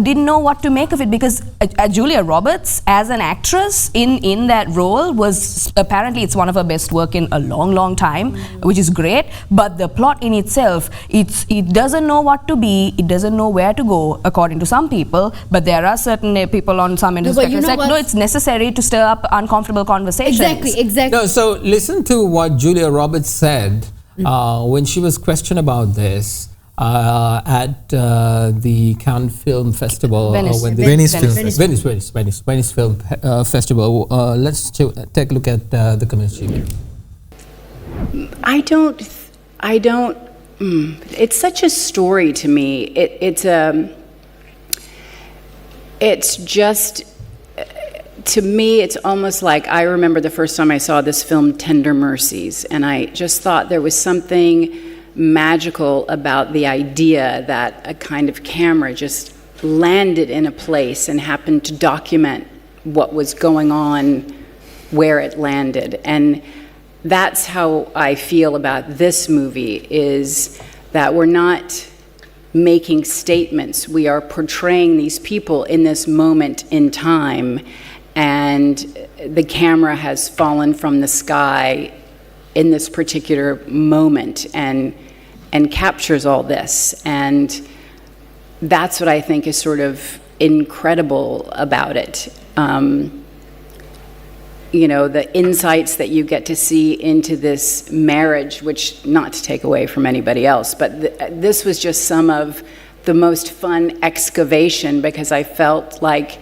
didn't know what to make of it because Julia Roberts, as an actress in that role, was apparently it's one of her best work in a long, long time, which is great. But the plot in itself, it doesn't know what to be, it doesn't know where to go, according to some people. But there are certain people on some end of the spectrum who say, no, it's necessary to stir up uncomfortable conversations. Exactly. No, so listen to what Julia Roberts said when she was questioned about this at the Cannes Film Festival. Venice Film Festival. Let's take a look at the comments she made. I don't. It's such a story to me. It's just. To me, it's almost like I remember the first time I saw this film, Tender Mercies, and I just thought there was something magical about the idea that a kind of camera just landed in a place and happened to document what was going on where it landed. And that's how I feel about this movie, is that we're not making statements. We are portraying these people in this moment in time, and the camera has fallen from the sky in this particular moment and captures all this. And that's what I think is sort of incredible about it. The insights that you get to see into this marriage, which, not to take away from anybody else, but this was just some of the most fun excavation, because I felt like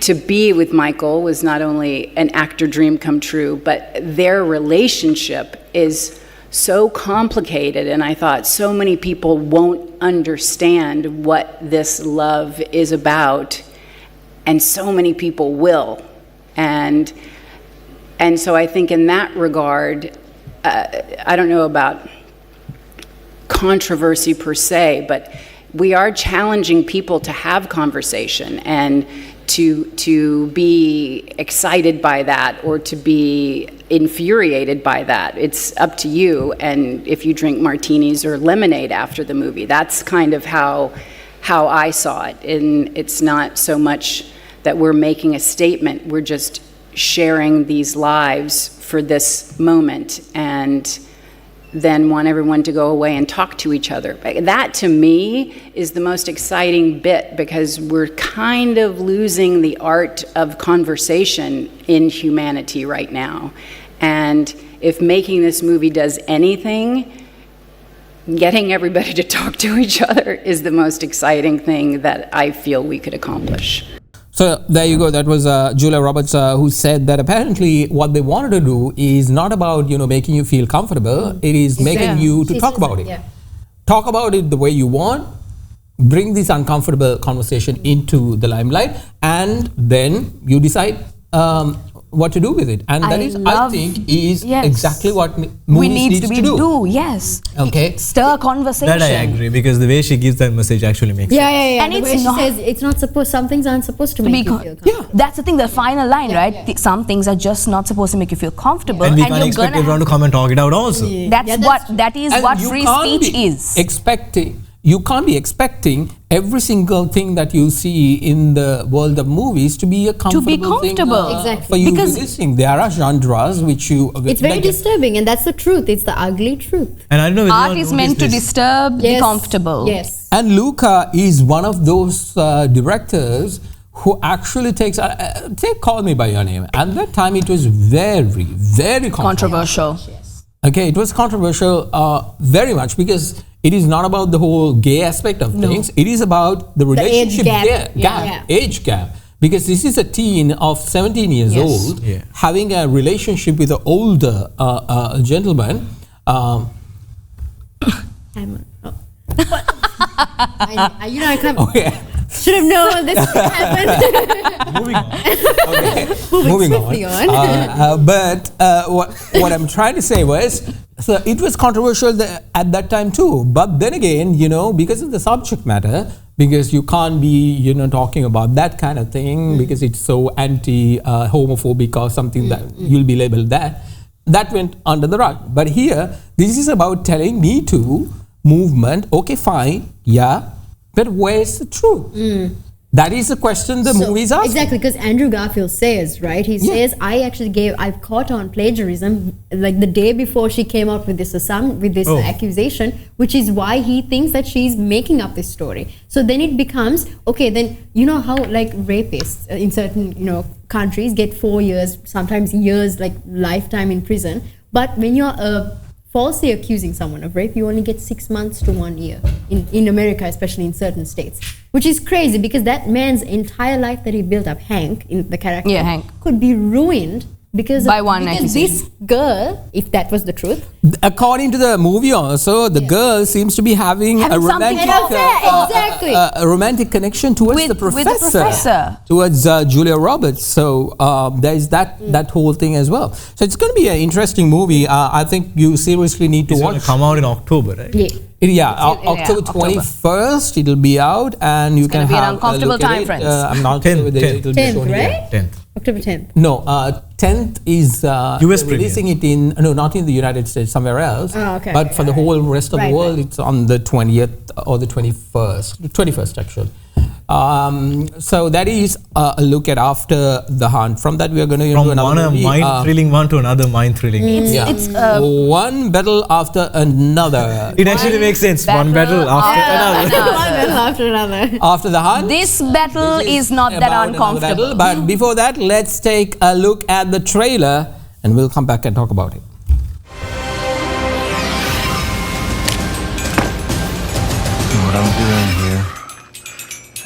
to be with Michael was not only an actor dream come true, but their relationship is so complicated, and I thought so many people won't understand what this love is about, and so many people will. And so I think in that regard, I don't know about controversy per se, but we are challenging people to have conversation and to be excited by that or to be infuriated by that. It's up to you, and if you drink martinis or lemonade after the movie. That's kind of how I saw it. And it's not so much that we're making a statement, we're just sharing these lives for this moment, and then want everyone to go away and talk to each other. That, to me, is the most exciting bit, because we're kind of losing the art of conversation in humanity right now. And if making this movie does anything, getting everybody to talk to each other is the most exciting thing that I feel we could accomplish. So there you go. That was Julia Roberts, who said that apparently what they wanted to do is not about making you feel comfortable. It is making you to talk about it. Yeah. Talk about it the way you want. Bring this uncomfortable conversation into the limelight, and then you decide what to do with it. And that is, I think, exactly what movies need to do. Yes. Okay. Stir conversation. That I agree, because the way she gives that message actually makes sense. Yeah. And the way she says it's not supposed. Some things aren't supposed to make you feel comfortable. Yeah, that's the thing. The final line, right? Yeah. Some things are just not supposed to make you feel comfortable, And we can't expect everyone to come and talk it out also. That is what free speech is. You can't be expecting every single thing that you see in the world of movies to be a comfortable thing exactly. for you to listen. There are genres which you... It's very disturbing, and that's the truth. It's the ugly truth. And I don't know, art is meant to disturb the comfortable. Yes. And Luca is one of those directors who actually takes... Call Me By Your Name. At that time, it was very, very controversial. Yes. Okay, it was controversial very much, because it is not about the whole gay aspect of things. It is about the relationship age gap. Because this is a teen of 17 years old having a relationship with an older gentleman. I can't. Should have known this would happen. Moving on. But what I'm trying to say was, So it was controversial at that time too. But then again, because of the subject matter, because you can't be, talking about that kind of thing because it's so anti-homophobic or something that you'll be labeled that went under the rug. But here, this is about telling Me Too movement, okay, fine, yeah, but where's the truth? That is the question the movie is asking. Exactly, because Andrew Garfield says, right? He says, I've caught on plagiarism like the day before she came out with this accusation, which is why he thinks that she's making up this story. So then it becomes, okay, then you know how like rapists in certain, countries get 4 years, sometimes years, like lifetime in prison. But when you're falsely accusing someone of rape, you only get 6 months to 1 year in America, especially in certain states, which is crazy because that man's entire life that he built up, Hank, in the character, Hank, could be ruined because this girl, if that was the truth. According to the movie also, the girl seems to be having a romantic a romantic connection towards the professor. Towards Julia Roberts. So there is that whole thing as well. So it's going to be an interesting movie. I think you seriously need to watch. It's going to come out in October, right? Yeah, October 21st it'll be out, and you can have an uncomfortable time, friends. I'm not sure whether it'll be shown right? 10th. October 10th. No, 10th is US releasing it in not in the United States, somewhere else. Oh, okay. But for the whole rest of the world, it's on the 20th or the 21st actually. So that is a look at After the Hunt. From that, we are going to do another movie. Mind-thrilling one to another mind-thrilling. It's one battle after another. It actually makes sense. One battle after another. One battle after another. After the Hunt. This battle is not that uncomfortable. But before that, let's take a look at the trailer and we'll come back and talk about it. What I'm doing here,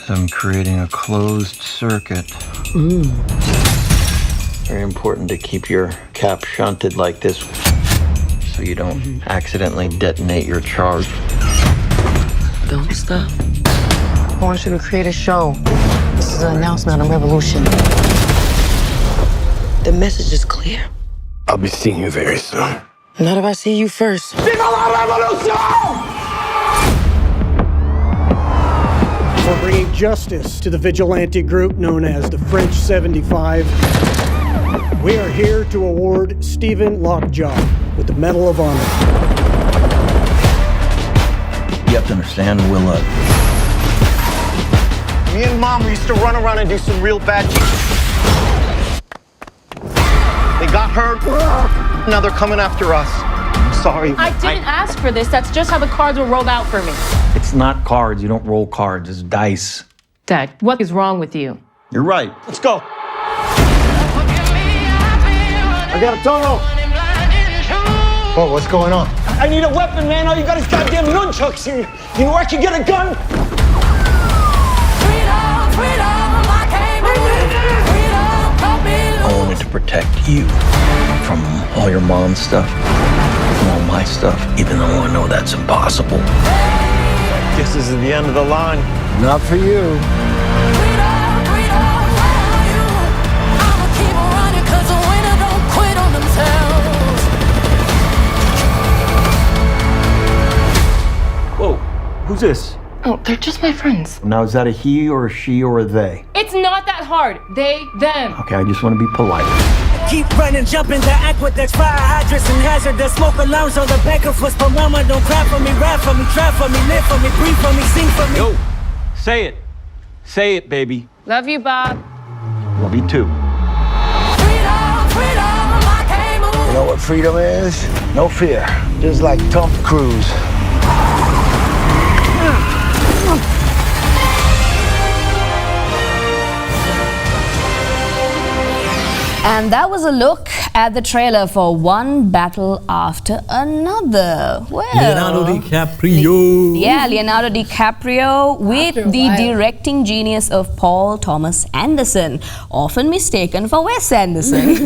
I'm creating a closed circuit. Very important to keep your cap shunted like this so you don't accidentally detonate your charge. Don't stop. I want you to create a show. This is an announcement on revolution. The message is clear. I'll be seeing you very soon. Not if I see you first. Viva la revolution! We're bringing justice to the vigilante group known as the French 75. We are here to award Stephen Lockjaw with the Medal of Honor. You have to understand, Willa. Me and Mom used to run around and do some real bad shit. They got hurt. Now they're coming after us. I'm sorry. I didn't ask for this. That's just how the cards were rolled out for me. It's not cards. You don't roll cards. It's dice. Dad, what is wrong with you? You're right. Let's go. I got a tunnel. Oh, what's going on? I need a weapon, man. All you got is goddamn nunchucks. You know where I can get a gun? I wanted to protect you from all your mom's stuff and all my stuff, even though I know that's impossible. This is the end of the line. Not for you. Whoa, who's this? Oh, they're just my friends. Now, is that a he or a she or a they? It's not that hard. They, them. Okay, I just want to be polite. Keep running, jumping the aqueducts, fire hydrants and hazardous smoke alarms on the back of us. But mama, don't cry for me, rap for me, try for me, live for me, breathe for me, sing for me. Yo, say it. Say it, baby. Love you, Bob. Love you too. You know what freedom is? No fear. Just like Tom Cruise. And that was a look at the trailer for One Battle After Another. Well, Leonardo DiCaprio. Yeah, Leonardo DiCaprio with the directing genius of Paul Thomas Anderson, often mistaken for Wes Anderson.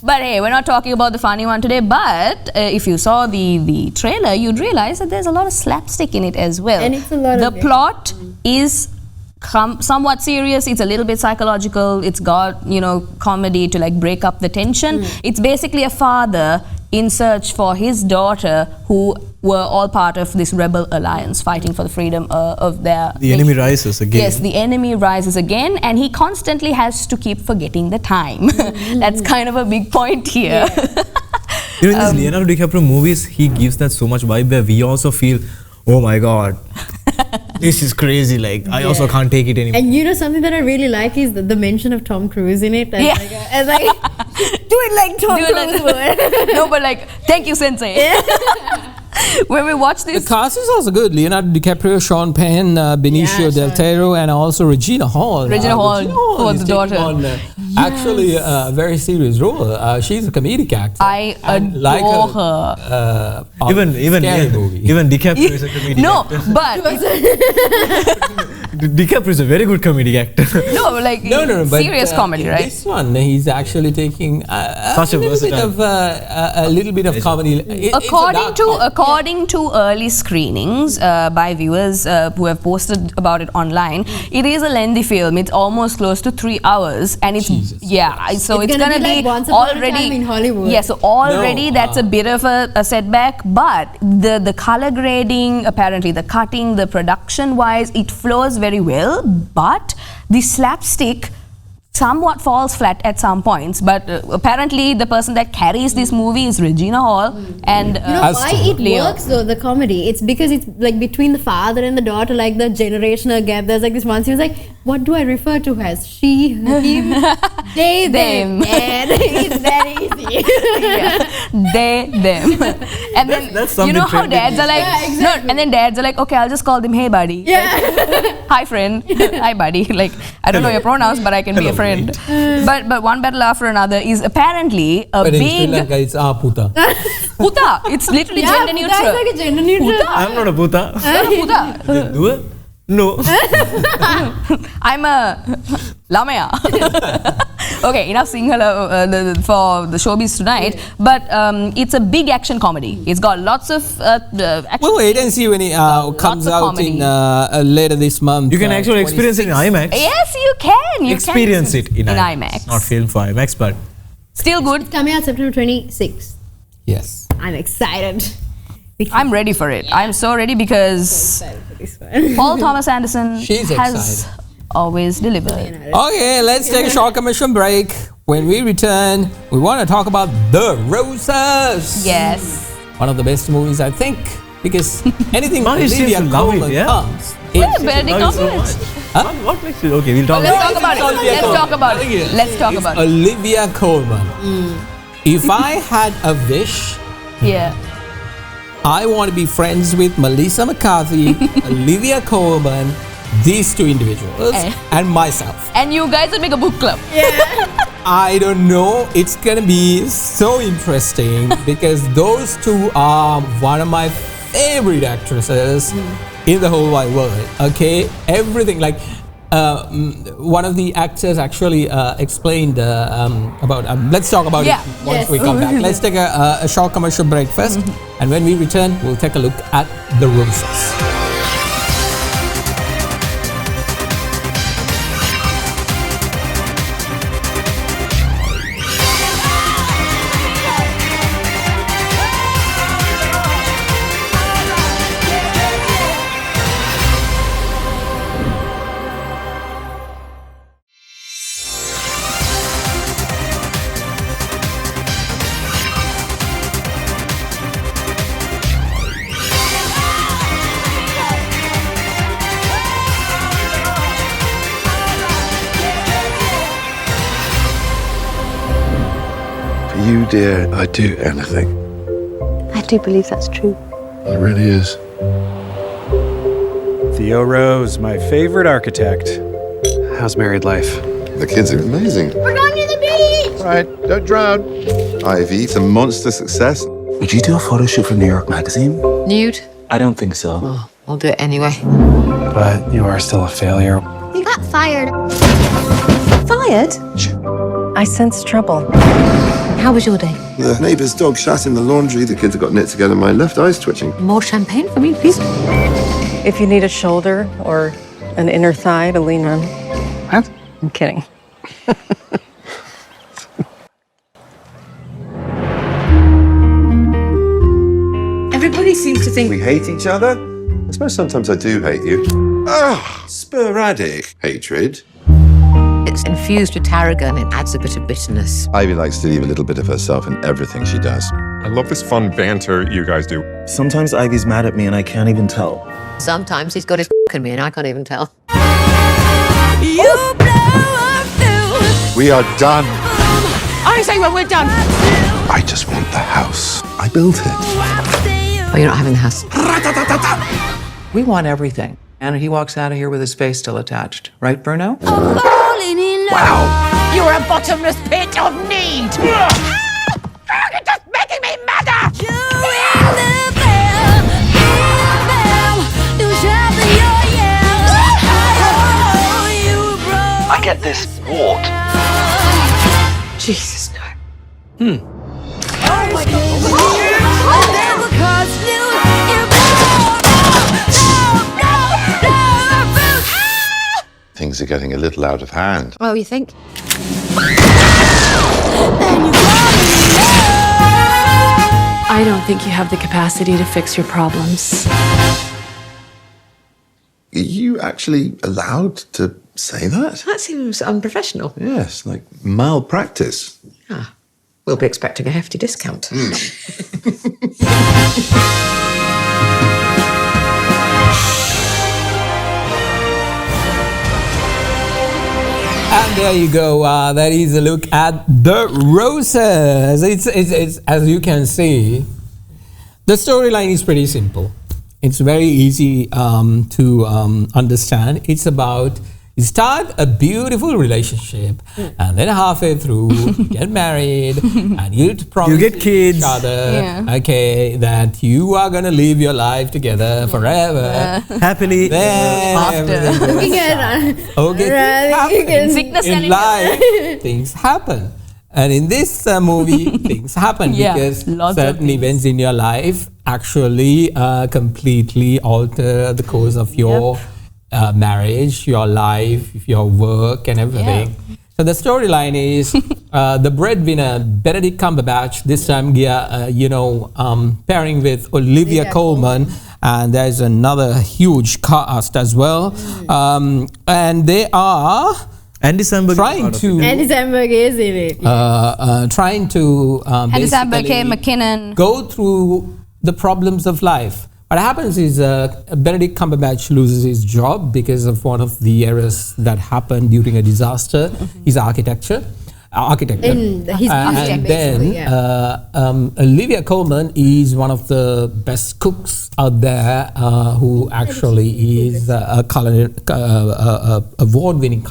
But hey, we're not talking about the funny one today, but if you saw the trailer, you'd realize that there's a lot of slapstick in it as well. And it's a lot of the plot is somewhat serious. It's a little bit psychological. It's got, comedy to like break up the tension. It's basically a father in search for his daughter, who were all part of this rebel alliance fighting for the freedom of their The enemy rises again. Yes, the enemy rises again, and he constantly has to keep forgetting the time. That's kind of a big point here. You know, in these Leonardo DiCaprio movies, he gives that so much vibe where we also feel, oh my god, this is crazy. Like, I also can't take it anymore. And you know, something that I really like is the mention of Tom Cruise in it. And like, do it like Tom Cruise would. No, but like, thank you, Sensei. When we watch this, the cast is also good. Leonardo DiCaprio, Sean Penn, Benicio del Toro, and also Regina Hall. Regina Hall for the daughter. On, actually, a very serious role. She's a comedic actor. I adore her. Even DiCaprio is a comedic actor. No, but DiCaprio is a very good comedic actor. No, serious comedy, right? This one, he's actually taking a little bit of comedy. According to early screenings by viewers who have posted about it online, it is a lengthy film. It's almost close to 3 hours, and it's so it's gonna be like Once Upon a already Time in Hollywood. Yeah, so already that's a bit of a setback. But the color grading, apparently the cutting, the production wise, it flows very well. But the slapstick somewhat falls flat at some points, but apparently the person that carries this movie is Regina Hall. And you know why it works though, the comedy? It's because it's like between the father and the daughter, like the generational gap. There's like this one scene, like, what do I refer to as? She, him, they, them. And it's very easy. They, them. And then you know how dads are like, and then dads are like, okay, I'll just call them hey buddy. Like, hi friend. Hi buddy. Like, I don't know your pronouns, but I can be a friend. But one battle after another is apparently a big. In Sri Lanka, it's puta. Puta. It's literally gender neutral. Puta is like a gender neutral. Puta. I'm not a puta. You're not a puta. Do it? No. I'm a lamaya. Okay, enough Sinhala for the Showbiz Tonight. But it's a big action comedy. It's got lots of action. We'll wait and see when it comes out in later this month. You can actually experience it in IMAX. Yes, you can. You experience can it in IMAX. IMAX. Not film for IMAX, but still good. It's coming out September 26th. Yes. I'm excited. I'm ready for it. I'm so ready because Paul Thomas Anderson has always delivered. Okay, let's take a short commercial break. When we return, we want to talk about The Roses. Yes. One of the best movies, I think, because anything Olivia Coleman comes. What makes it? Okay, we'll talk about it. Let's talk about it. Let's talk about it. Olivia Coleman. If I had a wish, I want to be friends with Melissa McCarthy, Olivia Coleman, these two individuals, and myself. And you guys would make a book club. I don't know. It's gonna be so interesting because those two are one of my favorite actresses in the whole wide world. Okay, everything like. One of the actors actually explained about. Let's talk about it once we come back. Let's take a short commercial break first, and when we return, we'll take a look at The Roses. You dare I do anything? I do believe that's true. It really is. Theo Rose, my favorite architect. How's married life? The kids are amazing. We're going to the beach! Right, don't drown. Ivy, it's a monster success. Would you do a photo shoot for New York Magazine? Nude? I don't think so. Well, I'll do it anyway. But you are still a failure. You got fired. Fired? I sense trouble. How was your day? The neighbour's dog shat in the laundry. The kids have got knit together. My left eye's twitching. More champagne for me, please. If you need a shoulder or an inner thigh to lean on. What? I'm kidding. to think we hate each other? I suppose sometimes I do hate you. Ah, sporadic hatred. it's infused with tarragon. It adds a bit of bitterness. Ivy likes to leave a little bit of herself in everything she does. I love this fun banter you guys do. Sometimes Ivy's mad at me and I can't even tell. Sometimes he's got his in me and I can't even tell. We are done. I say when we're done. I just want the house. I built it. Oh, you're not having the house. We want everything. And he walks out of here with his face still attached. Right, Bruno? Wow. You're a bottomless pit of need. You're just making me madder. I get this wart. Jesus, no. Oh my God. Things are getting a little out of hand. Oh, you think? I don't think you have the capacity to fix your problems. Are you actually allowed to say that? That seems unprofessional. Yes, like malpractice. Ah, we'll be expecting a hefty discount. And there you go. That is a look at the roses. It's as you can see, the storyline is pretty simple. It's very easy to understand. It's about you start a beautiful relationship, and then halfway through you get married, and you promise You get kids. each other, okay, that you are gonna live your life together forever, happily then everything goes south. Sickness in and life, things happen. And in this movie, things happen because certain events in your life actually completely alter the course of your marriage, your life, your work, and everything. So the storyline is the breadwinner, Benedict Cumberbatch, this time, pairing with Olivia Coleman. And there's another huge cast as well. And they are... Andy Samberg trying to Andy Samberg is in it. Trying to Andy Samberg, Kate McKinnon. go through the problems of life. What happens is Benedict Cumberbatch loses his job because of one of the errors that happened during a disaster. His architect. And then Olivia Coleman is one of the best cooks out there, who actually is a award-winning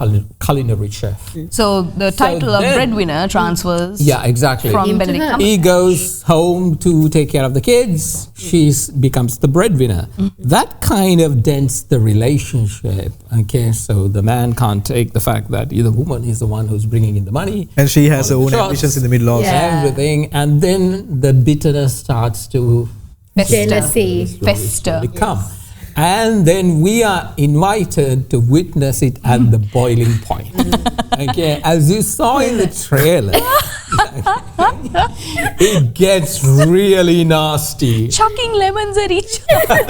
culinary chef. So the title of breadwinner transfers. Yeah, exactly. From Benedict Cumberbatch. He goes home to take care of the kids. She becomes the breadwinner. That kind of dents the relationship. Okay, so the man can't take the fact that the woman is the one who's bringing in the money. And she has her own ambitions in the middle of everything, and then the bitterness starts to fester. Become. And then we are invited to witness it at the boiling point. Okay, as you saw in the trailer, it gets really nasty. Chucking lemons at each other.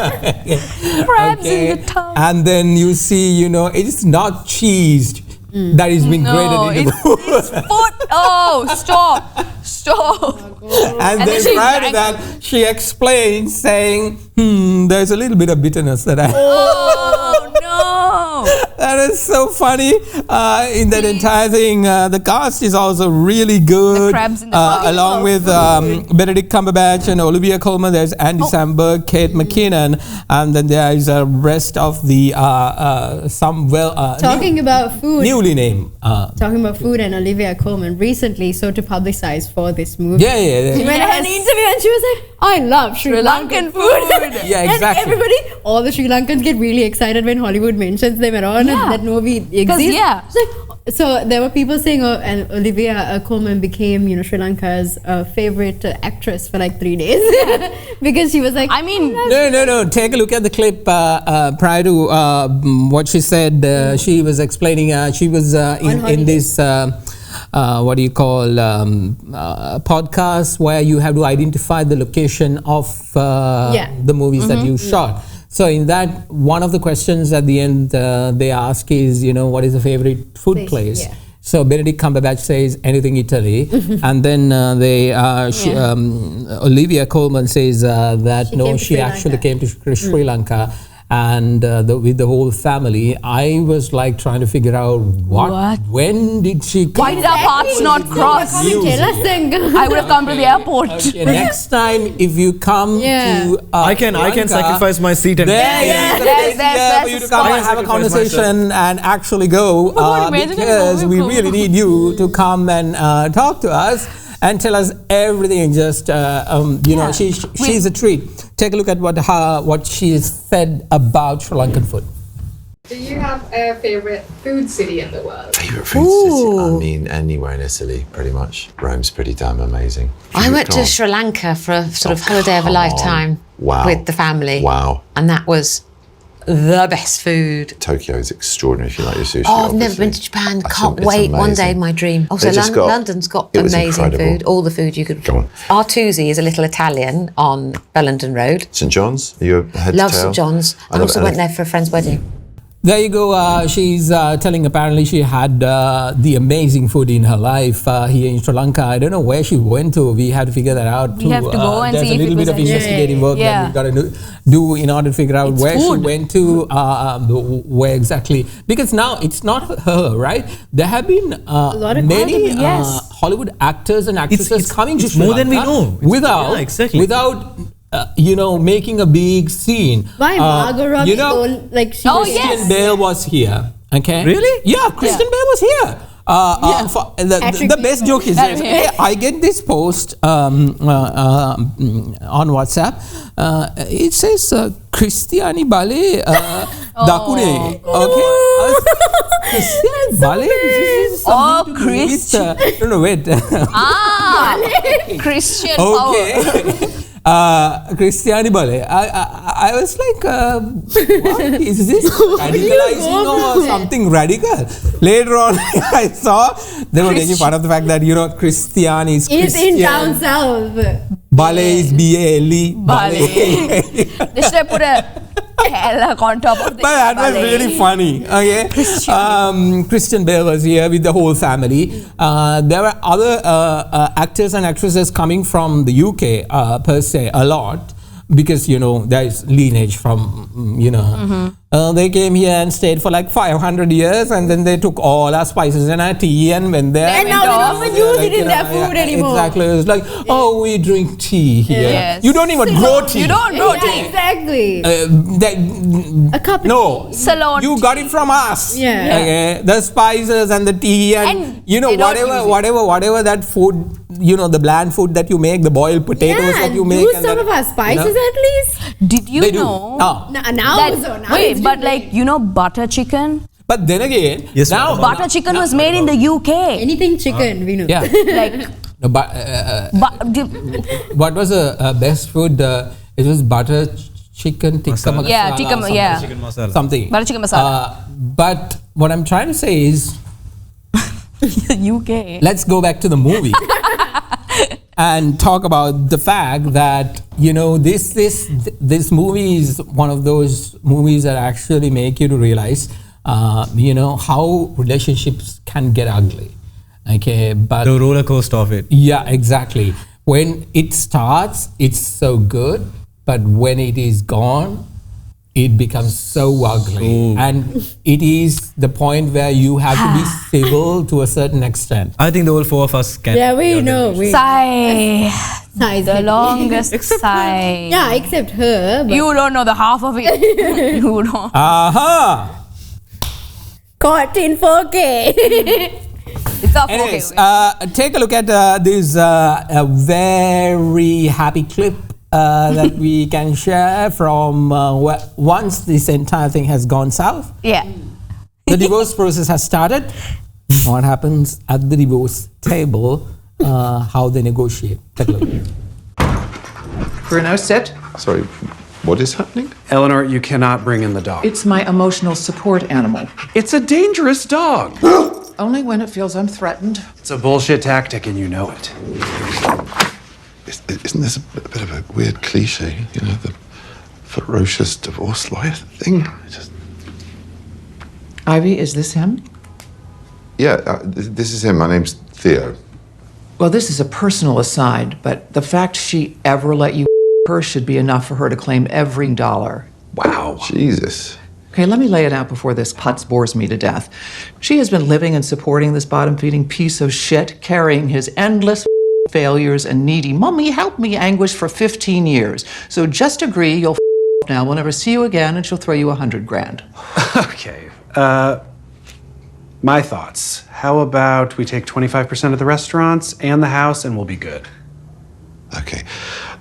Crabs in the tub. And then you see, it's not cheesed. That is being grated into it's foot. Oh, stop. And then prior to that, she explains saying, there's a little bit of bitterness that I... Oh, no. That is so funny. In that entire thing, the cast is also really good. The crabs in the tub. Along with Benedict Cumberbatch and Olivia Coleman, there's Andy Samberg, Kate McKinnon, and then there is a rest of the Talking about food. Newly named. Talking about food and Olivia Coleman recently, so to publicize for this movie. Yeah. She went on an interview and she was like, I love Sri Lankan food. Yeah, exactly. And all the Sri Lankans get really excited when Hollywood mentions them at all, and that movie exists. So there were people saying, and Olivia Coleman became, Sri Lanka's favorite actress for like 3 days because she was like, No. Take a look at the clip prior to what she said. She was explaining. She was in this podcasts where you have to identify the location of the movies that you shot. So in that, one of the questions at the end they ask is, what is the favorite food place? Yeah. So Benedict Cumberbatch says anything Italy, and then Olivia Coleman says that she actually came to Sri Lanka. And with the whole family, I was like trying to figure out when did she come? Why did our paths not cross? I would have come to the airport. Okay, next time, if you come to I can sacrifice my seat and for you to come and have a conversation and actually go because we really need you to come and talk to us and tell us everything. Just she's a treat. Take a look at what she said about Sri Lankan food. Do you have a favorite food city in the world? Favorite food city? I mean, anywhere in Italy, pretty much. Rome's pretty damn amazing. I went to Sri Lanka for a sort of holiday of a lifetime with the family. Wow. And that was the best food. Tokyo is extraordinary if you like your sushi. Oh, I've never been to Japan. Can't wait. One day, my dream. Also, London's got amazing food. All the food you could. Go on. Artusi is a little Italian on Bellenden Road. St John's? Are you a head Love to tail? St John's. I also went there for a friend's wedding. There you go. She's telling apparently she had the amazing food in her life here in Sri Lanka. I don't know where she went to. We have to figure that out. We have to go and see if it was there's a little bit of investigating work that we've got to do in order to figure out where she went to, where exactly. Because now it's not her, right? There have been many Hollywood actors and actresses coming to Sri Lanka. More than we know. Without making a big scene. Why Margot Robbie Christian Bale was here. Okay. Really? Yeah, Christian Bale was here. The best joke is this. I get this post on WhatsApp. It says Christiani Bale Dakune. Okay. Christian Bale. Christian. No, wait. Christian. Okay. Christiani Bale. I was like, what is this? Radicalizing or something radical? Later on, I saw they were making fun of the fact that Christiani is Christian. in down south. Bale is B-A-L-E. Bale. They should have put a L on top of this. But that was really funny. Okay. Christian Bale was here with the whole family. There were other actors and actresses coming from the UK per se a lot. Because there is lineage from they came here and stayed for like 500 years, and then they took all our spices and our tea and went there. And now they don't even use it in their food anymore. Exactly. It was like, we drink tea here. Yes. You don't even grow tea. You don't grow tea. Exactly. A cup of no, Ceylon you got it from us. Yeah. Okay. The spices and the tea and whatever that food, the bland food that you make, the boiled potatoes that you make. Use some of our spices at least. Did you know? But butter chicken. But then again, now butter chicken was made in the UK. Anything chicken, we know. Yeah. What was the best food? It was butter chicken tikka masala. Yeah, tikka masala. Something. Butter chicken masala. But what I'm trying to say is, UK. Let's go back to the movie. And talk about the fact that this movie is one of those movies that actually make you to realize how relationships can get ugly. Okay, but the roller coaster of it. Yeah, exactly. When it starts, it's so good, but when it is gone, it becomes so ugly. And it is the point where you have to be civil to a certain extent. I think the whole four of us can. Yeah, we know. Sigh. The longest sigh. Yeah, except her. You don't know the half of it. You don't. Aha! Caught in 4K. It's off. Anyways, take a look at this a very happy clip that we can share from once this entire thing has gone south. Yeah. The divorce process has started. What happens at the divorce table, how they negotiate. Take a look. Bruno, sit. Sorry, what is happening? Eleanor, you cannot bring in the dog. It's my emotional support animal. It's a dangerous dog. Only when it feels I'm threatened. It's a bullshit tactic and you know it. Isn't this a bit of a weird cliche? You know, the ferocious divorce lawyer thing? Ivy, is this him? Yeah, this is him. My name's Theo. Well, this is a personal aside, but the fact she ever let you her should be enough for her to claim every dollar. Wow. Jesus. Okay, let me lay it out before this putz bores me to death. She has been living and supporting this bottom-feeding piece of shit, carrying his endless failures and needy, "Mommy, help me," anguish for 15 years. So just agree you'll now. We'll never see you again, and she'll throw you $100,000. Okay. My thoughts. How about we take 25% of the restaurants and the house and we'll be good? Okay.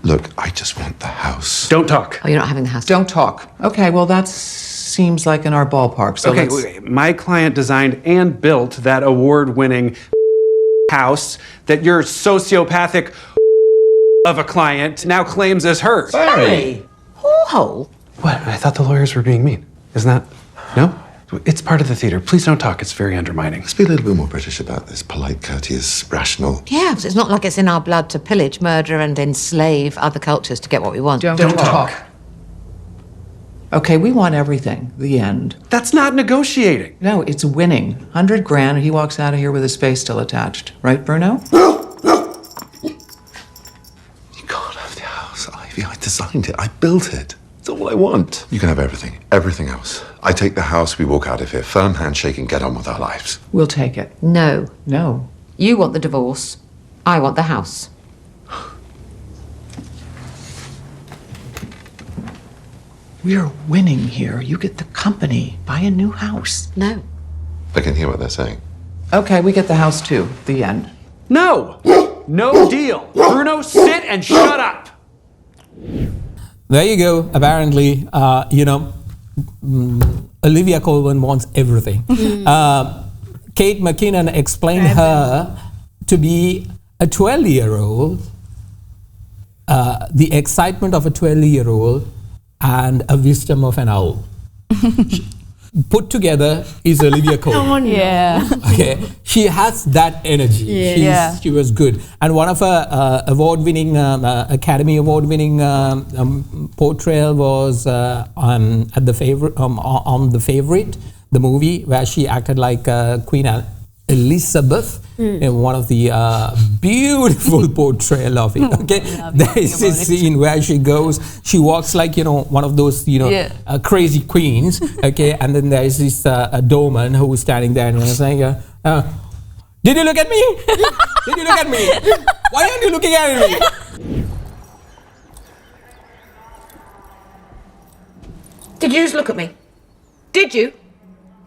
Look, I just want the house. Don't talk. Oh, you're not having the house. Don't talk. Okay, well, that seems like in our ballpark. So okay, wait. My client designed and built that award-winning house that your sociopathic of a client now claims as hers. Barry! Hole. What? I thought the lawyers were being mean. Isn't that? No? It's part of the theater. Please don't talk. It's very undermining. Let's be a little bit more British about this. Polite, courteous, rational. Yeah, it's not like it's in our blood to pillage, murder, and enslave other cultures to get what we want. Don't talk. Okay, we want everything. The end. That's not negotiating. No, it's winning. $100,000, and he walks out of here with his face still attached. Right, Bruno? You can't have the house, Ivy. I designed it. I built it. It's all I want. You can have everything. Everything else. I take the house, we walk out of here. Firm handshake and get on with our lives. We'll take it. No. No. You want the divorce. I want the house. We're winning here. You get the company. Buy a new house. No. I can hear what they're saying. Okay, we get the house too. The end. No! No deal. Bruno, sit and shut up. There you go. Apparently, Olivia Coleman wants everything. Kate McKinnon explained her to be a 12-year-old, the excitement of a 12-year-old and a wisdom of an owl. Put together is Olivia Coleman. Yeah. Okay, she has that energy. She was good, and one of her award-winning, Academy Award-winning portrayal was at the favorite, on The Favorite, the movie where she acted like Queen Elizabeth in one of the beautiful portrayal of it. Okay, there is this scene where she walks like one of those crazy queens. Okay, and then there is this doorman who is standing there and saying, "Did you look at me? Did you look at me? Why aren't you looking at me?" Did you just look at me? Did you?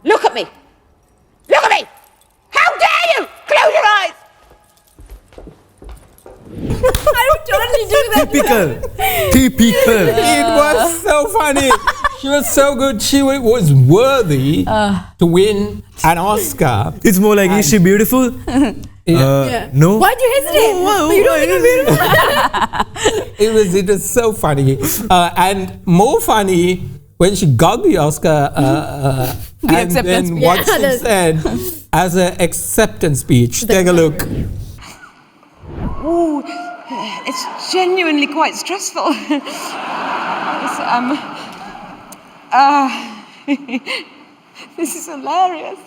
Look at me! Look at me! How dare you! Close your eyes! I would totally do that. Typical. It was so funny. She was so good. She was worthy to win an Oscar. It's more like, is she beautiful? No. Why'd you hesitate? You don't think I'm beautiful? It was so funny. And more funny when she got the Oscar and then what she said as an acceptance speech. Take a look. Oh, it's genuinely quite stressful. This is hilarious.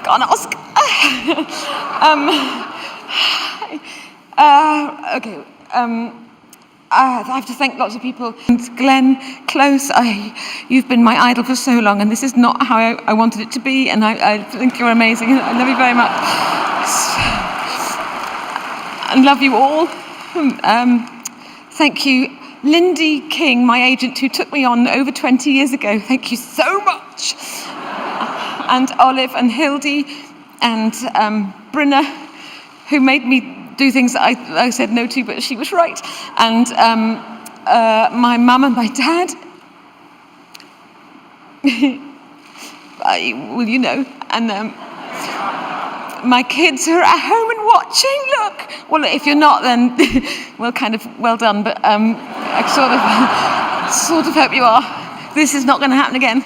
Got an Oscar. Okay. I have to thank lots of people. And Glenn Close, you've been my idol for so long, and this is not how I wanted it to be, and I think you're amazing. I love you very much. And love you all. Thank you. Lindy King, my agent, who took me on over 20 years ago. Thank you so much. And Olive and Hildy and Brinna, who made me do things that I said no to, but she was right. And my mum and my dad. Well, you know. And my kids who are at home and watching. Look. Well, if you're not, then well done. But I sort of hope you are. This is not going to happen again.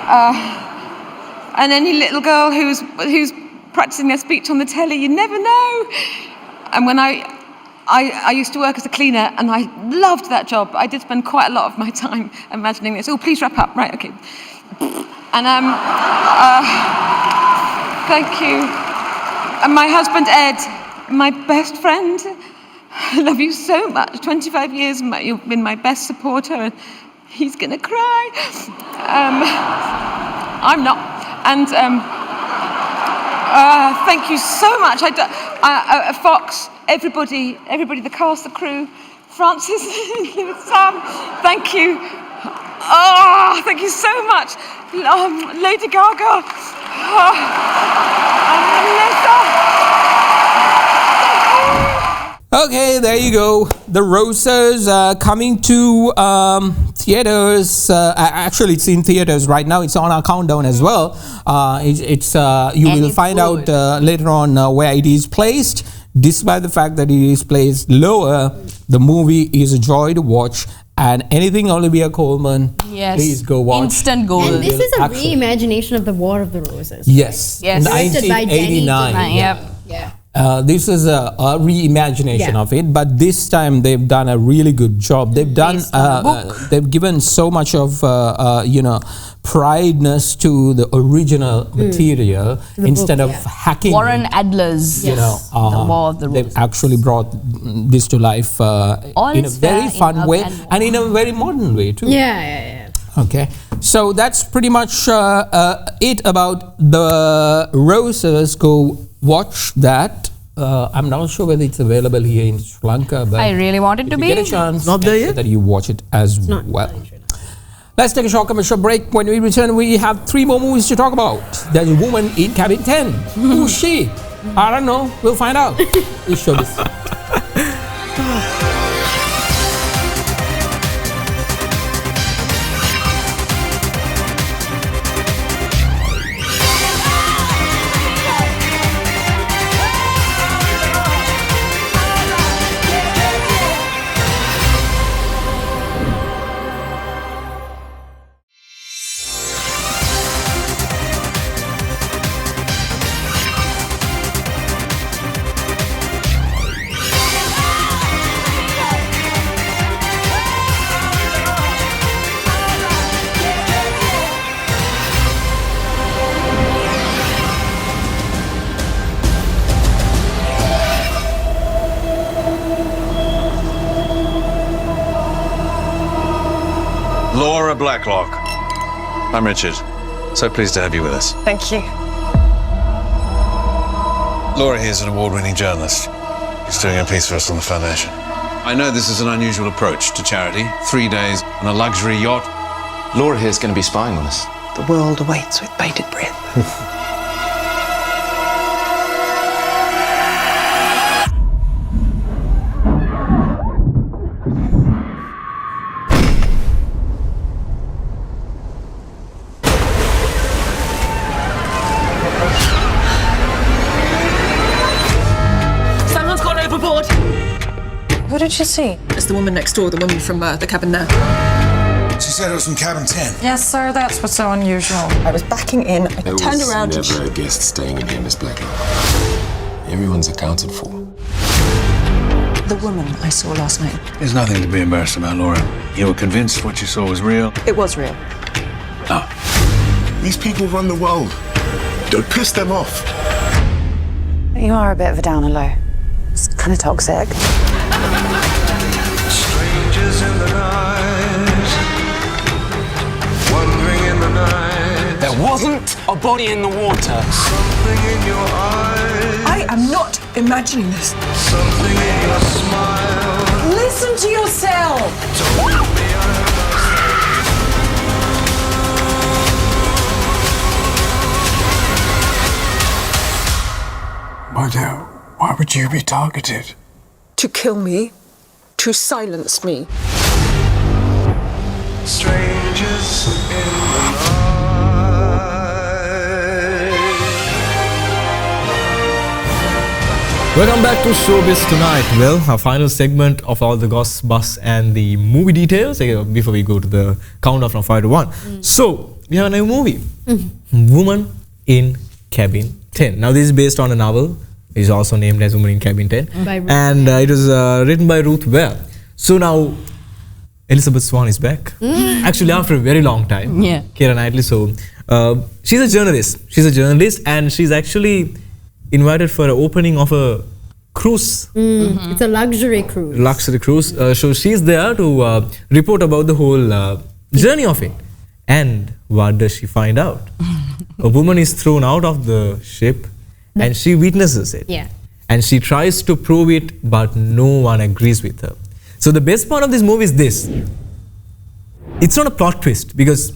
And any little girl who's practicing their speech on the telly, you never know. And when I used to work as a cleaner, and I loved that job. I did spend quite a lot of my time imagining this. Oh, please wrap up. Right, okay. And thank you. And my husband, Ed, my best friend, I love you so much. 25 years, you've been my best supporter, and he's gonna cry. I'm not. And thank you so much. Fox, everybody, the cast, the crew, Francis, Sam, thank you. Oh, thank you so much. Lady Gaga, Okay, there you go. The Roses coming to theaters. Actually, it's in theaters right now. It's on our countdown as well. You will find out later on where it is placed. Despite the fact that it is placed lower, the movie is a joy to watch. And anything Olivia Coleman, please go watch. Instant gold. And this is a reimagination of the War of the Roses. Yes. Yes. 1989. Yeah. This is a reimagination of it, but this time they've done a really good job. They've done, they've given so much of, prideness to the original material instead of hacking. Warren Adler's, The War of the Roses. They've actually brought this to life in a very fun way and in a very modern way too. Yeah. Okay, so that's pretty much it about the Roses. Go watch that. I'm not sure whether it's available here in Sri Lanka, but I really want it to be. Get a chance. Not there yet. That you watch it as well. Let's take a short commercial break. When we return, we have 3 more movies to talk about. There's a woman in cabin 10. Who's she? I don't know. We'll find out. It's Showbiz. Laura Blacklock. I'm Richard. So pleased to have you with us. Thank you. Laura here's an award-winning journalist. She's doing a piece for us on the Foundation. I know this is an unusual approach to charity. 3 days on a luxury yacht. Laura here's going to be spying on us. The world awaits with bated breath. What did she see? It's the woman next door, the woman from the cabin there. She said it was from cabin 10. Yes, sir, that's what's so unusual. I was backing in, I turned around. There was never a guest staying in here, Miss Blacklock. Everyone's accounted for. The woman I saw last night. There's nothing to be embarrassed about, Laura. You were convinced what you saw was real? It was real. Oh. These people run the world. Don't piss them off. You are a bit of a downer low. It's kind of toxic. Strangers in the night, wandering in the night. There wasn't a body in the water. Something in your eyes. I am not imagining this. Something in your smile. Listen to yourself. Why would you be targeted? To kill me, to silence me. Strangers in the night. Welcome back to Showbiz Tonight. Well, our final segment of all the goss, buzz and the movie details before we go to the countdown from 5 to 1. So, we have a new movie, Woman in Cabin 10. Now this is based on a novel. It's also named as Woman in Cabin 10. And it was written by Ruth Ware. So now Elizabeth Swann is back. Actually after a very long time. Yeah. Keira Knightley. So she's a journalist. She's a journalist and she's actually invited for an opening of a cruise. It's a luxury cruise. Luxury cruise. So she's there to report about the whole journey of it. And what does she find out? A woman is thrown out of the ship and she witnesses it. Yeah. And she tries to prove it, but no one agrees with her. So the best part of this movie is this. It's not a plot twist because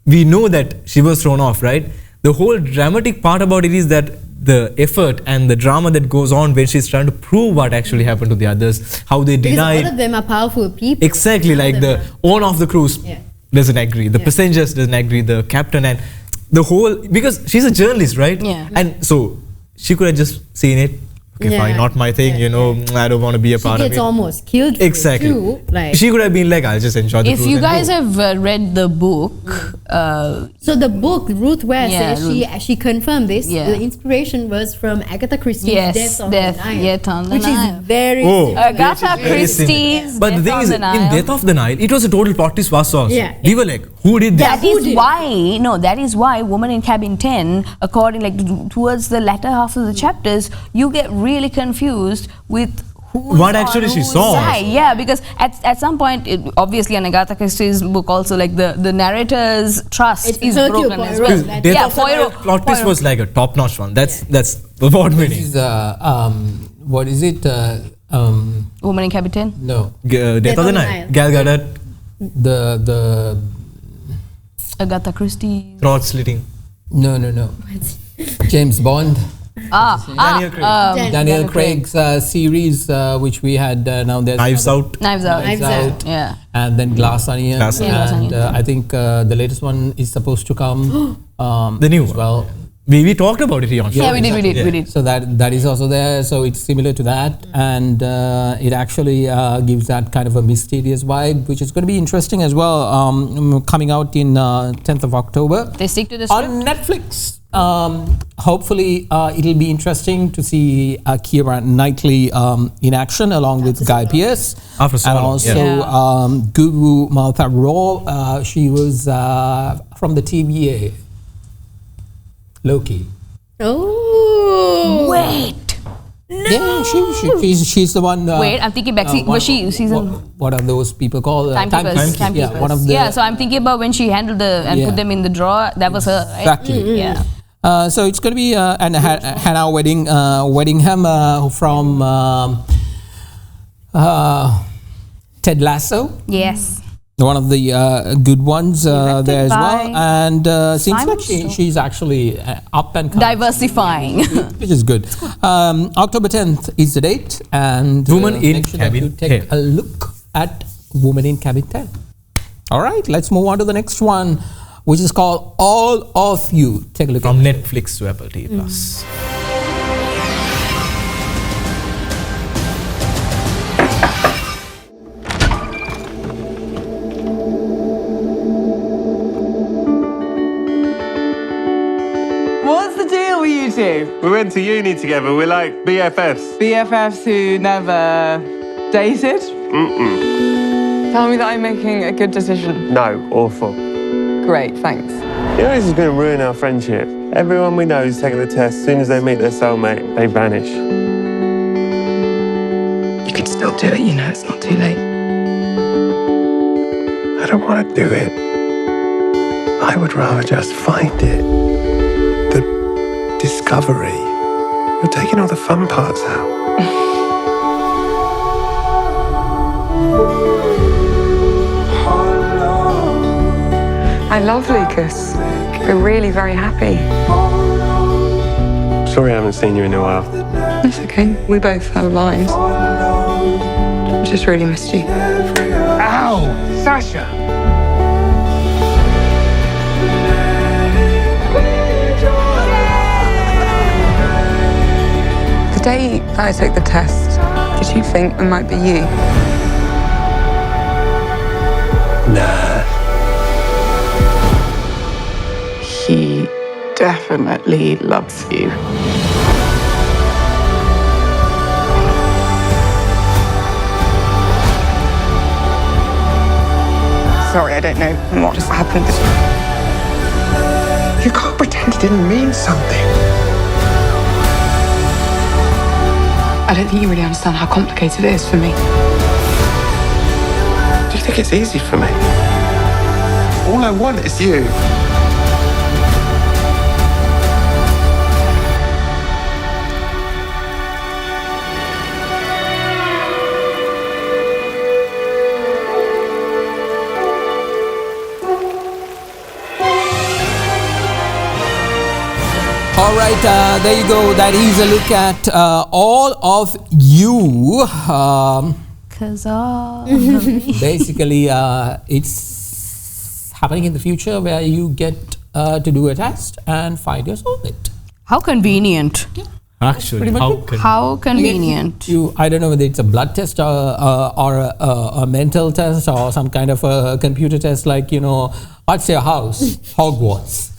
we know that she was thrown off, right? The whole dramatic part about it is that the effort and the drama that goes on when she's trying to prove what actually happened to the others, how they deny Because all of them are powerful people. Exactly, like the owner of the cruise doesn't agree, the passengers doesn't agree, the captain and the whole, because she's a journalist, right? Yeah. And so she could have just seen it. Okay, fine, not my thing, you know, I don't want to be a part of it. She gets almost killed. Exactly. Too, like. She could have been like, I'll just enjoy the If cruise you and guys go. have read the book, So the book, Ruth Ware Yeah, says she confirmed this. Yeah. The inspiration was from Agatha Christie's Yes, Death on Death, the Nile. Yet on the which Nile. is very Agatha Very Christie's similar. But the Death thing on is, the in Nile. Death of the Nile, it was a total plot twist for us also. Yeah. We were like, who did this? That is why Woman in Cabin 10, according towards the latter half of the chapters, you get really confused with What actually she saw. Yeah, because at some point, obviously in Agatha Christie's book also, like the narrator's trust is Hercule broken as Poirot. well. Death of the Nile plot twist was like a top-notch one. That's award winning. This is, what is it? Woman in Cabin 10? No. Death of the Nile. Gal Gadot. The Agatha Christie. Throat slitting. No. James Bond. Daniel Craig's series, which we had now. There's Knives Out. Knives Out. Yeah. And then Glass Onion. Glass Onion. And I think the latest one is supposed to come. The new one. Well, we talked about it here on Yeah, we did. So that is also there. So it's similar to that, and it actually gives that kind of a mysterious vibe, which is going to be interesting as well. Coming out in 10th of October. They stick to the script. On Netflix. Hopefully, it'll be interesting to see Keira Knightley in action along with Guy Pearce. After so and long, also Gugu Maltha Raw. She was from the TVA. Loki. Oh. Wait. Yeah, she's the one. Wait, I'm thinking back. Was she season? What are those people called? Timekeepers. Yeah, one of the. Yeah, so I'm thinking about when she handled put them in the drawer. That was her. Right? Exactly. Yeah. So it's going to be Hannah Weddingham from Ted Lasso. Yes. One of the good ones there as well, by and seems Simon like she's actually up and coming, diversifying, which is good. October 10th is the date, and Woman in make sure that you Cabin take 10. a look at Woman in Cabin 10. All right, let's move on to the next one, which is called All of You. Take a look from Netflix to Apple TV Plus. What's the deal with you two? We went to uni together. We're like BFFs. BFFs who never dated? Tell me that I'm making a good decision. No, awful. Great, thanks. You know this is going to ruin our friendship. Everyone we know who's taking the test, as soon as they meet their soulmate, they vanish. You can still do it, you know, it's not too late. I don't want to do it. I would rather just find it. The discovery. You're taking all the fun parts out. I love Lucas. We're really very happy. Sorry I haven't seen you in a while. That's okay. We both have lives. I just really missed you. Ow! Sasha! The day that I took the test, did you think it might be you? Nah. definitely loves you. Sorry, I don't know what just happened. You can't pretend it didn't mean something. I don't think you really understand how complicated it is for me. Do you think it's easy for me? All I want is you. All right, there you go. That is a look at all of you. Basically, it's happening in the future where you get to do a test and find your soulmate. How convenient. Actually, how convenient. I don't know whether it's a blood test or a mental test or some kind of a computer test, like, you know, what's your house? Hogwarts.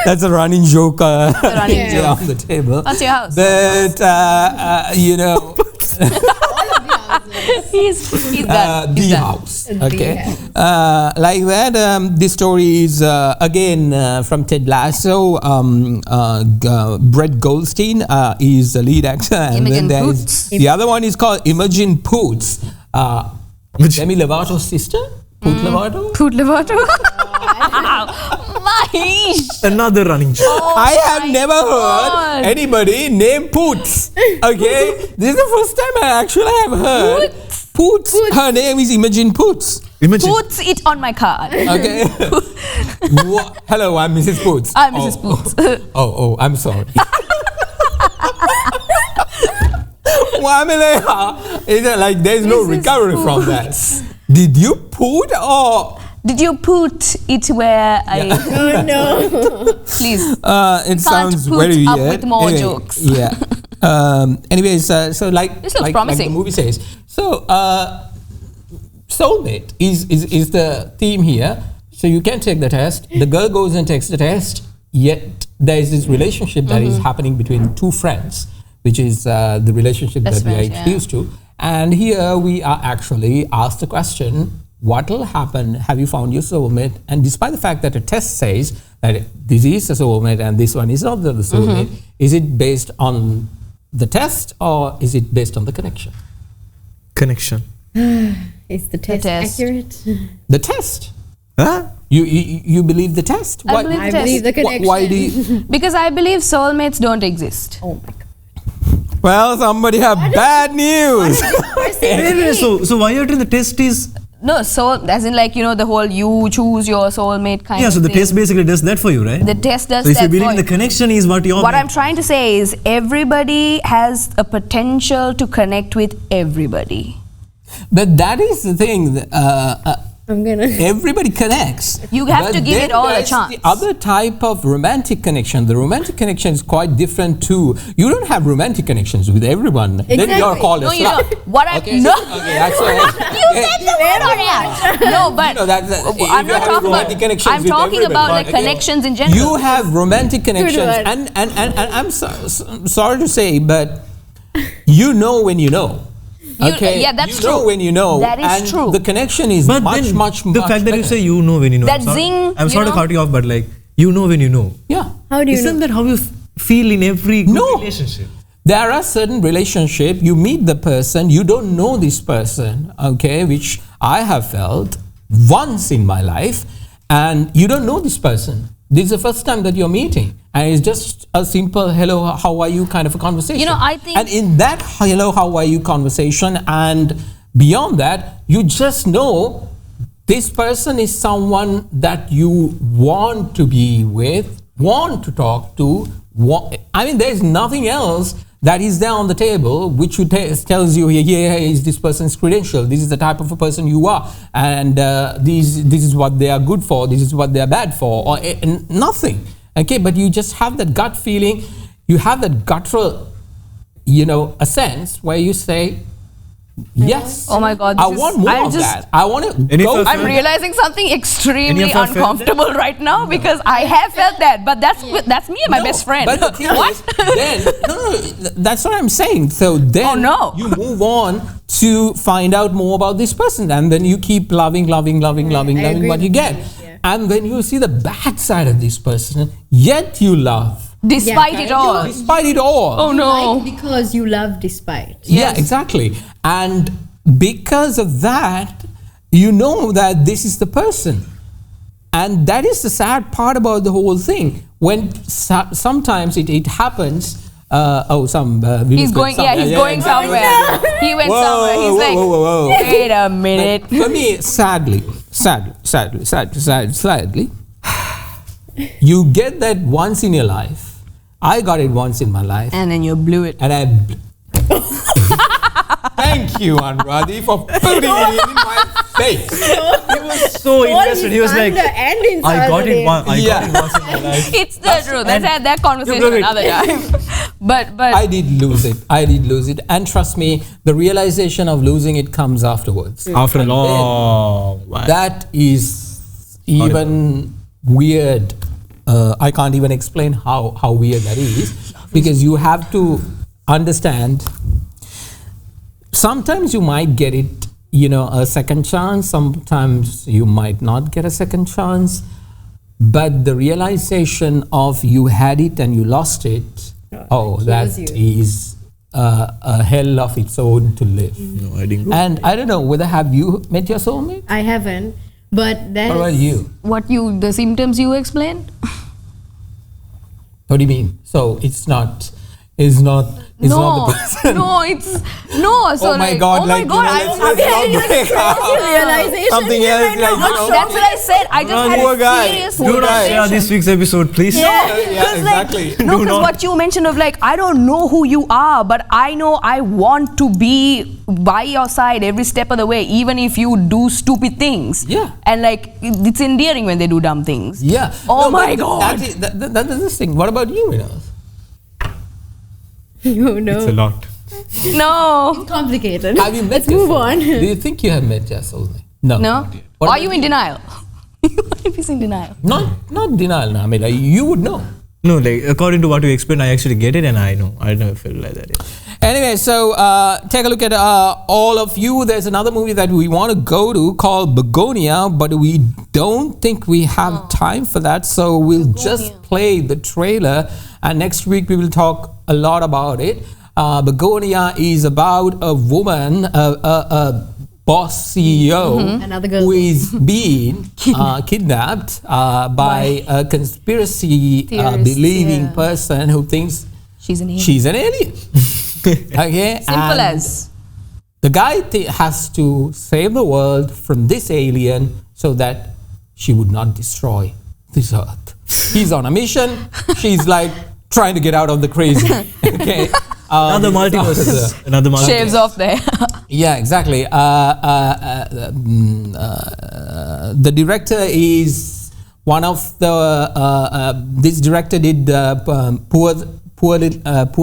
That's a running joke on the table. What's your house? But, you know, he's done. The house. Okay. Like that, this story is again from Ted Lasso. Brett Goldstein is the lead actor. And Imogen then Poots. the other one is called Imogen Poots. Demi Lovato's sister? Poot Lovato? Poot Lovato? Mahieash! Another running joke. I have never heard anybody named Poots. Okay? This is the first time I actually have heard Poots. Her name is Imogen Poots. Puts it on my card. Okay. Hello, I'm Mrs. Poots. I'm Mrs. Poots. Oh, I'm sorry. Like there's no recovery from that. Did you put or did you put it where I? Oh no! Please. It sounds put very up weird. with more Anyway, jokes. Yeah. Anyways, so like This looks like promising. the movie says. So soulmate is the theme here. So you can take the test. The girl goes and takes the test. Yet there is this relationship that is happening between two friends, which is the relationship Best that we are friends, yeah. introduced to. And here we are actually asked the question, what will happen? Have you found your soulmate? And despite the fact that a test says that this is a soulmate and this one is not the soulmate, is it based on the test or is it based on the connection? Connection. Is the test accurate? The test. Huh? You believe the test? I believe the test. believe the connection. Why do you? Because I believe soulmates don't exist. Oh my god. Well, somebody have bad news. So why you're doing the test is? No, as in like, you know, the whole you choose your soulmate kind Yeah, of so the thing. test basically does that for you, right? The test does So if that you believe for in the you. connection is what you're. What I'm trying to say is everybody has a potential to connect with everybody. But that is the thing. I'm gonna. Everybody connects. You have But to give then it all a there's chance. The other type of romantic connection. The romantic connection is quite different too. You don't have romantic connections with everyone. Then you're called a No, you slut. don't. What I Okay, no. okay, that's what You said the word already. No, but You know, that's if I'm you not have talking romantic about. connections I'm with talking everybody, about but like again, connections in general. You have romantic connections, word. and I'm sorry to say, but you know when you know. Okay, yeah, that's you know true. when you know. That is and true. The connection is But much then much the fact that you better. say you know when you know. That I'm sorry- zing, I'm you sorry to know? cut you off, but like you know when you know. Yeah. How do you Isn't know? that how you feel in every good No. relationship? There are certain relationships, you meet the person, you don't know this person, okay, which I have felt once in my life, and you don't know this person. This is the first time that you're meeting, and it's just a simple hello, how are you kind of a conversation. You know, I think- And in that hello, how are you conversation, and beyond that, you just know this person is someone that you want to be with, want to talk to. I mean, there's nothing else that is there on the table which you tells you, here is this person's credential, this is the type of a person you are, and this is what they are good for, this is what they are bad for, or nothing. Okay, but you just have that gut feeling, you have that guttural, you know, a sense where you say, Yes. Oh my God. I want more of that. I want to go. I'm realizing something extremely uncomfortable right now because I have felt that, but that's me and my best friend. But the thing is, then, no, that's what I'm saying. So then you move on to find out more about this person, and then you keep loving what you get. And then you see the bad side of this person, yet you love. Despite it all. Despite it all. Oh no. Because you love despite. Yeah, exactly. And because of that, you know that this is the person. And that is the sad part about the whole thing. When sometimes it happens. He's going somewhere. He went somewhere. He's like, wait a minute. But for me, sadly, you get that once in your life. I got it once in my life. And then you blew it. And I... Thank you, Anuradhie, for putting it in my face. He was so invested. He was like, I got it once in my life. It's the truth. Let's have that conversation another time. But I did lose it. And trust me, the realization of losing it comes afterwards. After a long while. That is even weird. I can't even explain how weird that is, because you have to understand, sometimes you might get it, a second chance, sometimes you might not get a second chance, but the realization of you had it and you lost it, that is a hell of its own to live. No, I didn't. And I don't know, whether have you met your soulmate? I haven't. But then what about you? The symptoms you explained? What do you mean? So it's not the person. No, it's no. So oh my God! I'm realization. Something else. That's what I said. I just had a serious Do not share this week's episode, please. Exactly. No, because what you mentioned of I don't know who you are, but I know I want to be by your side every step of the way, even if you do stupid things. Yeah. And it's endearing when they do dumb things. Yeah. Oh my God. That is this thing. What about you, Vinuth? No. It's a lot. No. It's complicated. Have you met Let's move on. Do you think you have met your soulmate? No. No? Or are you in denial? If he's in denial. Not denial. No. I mean, you would know. No, according to what you explained, I actually get it, and I know. I never felt like that. Yeah. Anyway, so take a look at all of you. There's another movie that we want to go to called Begonia, but we don't think we have time for that. So we'll just play the trailer, and next week we will talk a lot about it. Begonia is about a woman, a boss CEO who is being kidnapped by a conspiracy believing person who thinks she's an alien. She's an alien. Okay, simple as the guy has to save the world from this alien so that she would not destroy this earth. He's on a mission. She's trying to get out of the crazy. Okay. Another multiverse. Another multiverse. Shaves off there. Yeah, exactly. The director is one of the. This director did Poor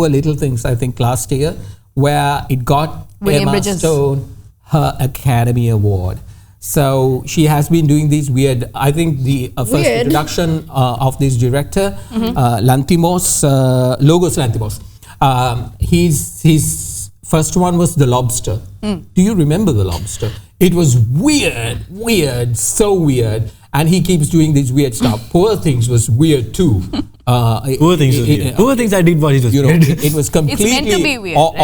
Little Things, I think, last year, where it got Emma Stone her Academy Award. So she has been doing these weird. I think the first introduction of this director, Lanthimos, Logos Lanthimos. His first one was The Lobster. Do you remember The Lobster? It was weird, so weird. And he keeps doing this weird stuff. Poor Things was weird too. Poor Things was weird. Poor Things I did what it was weird. It was completely it's meant to be weird. All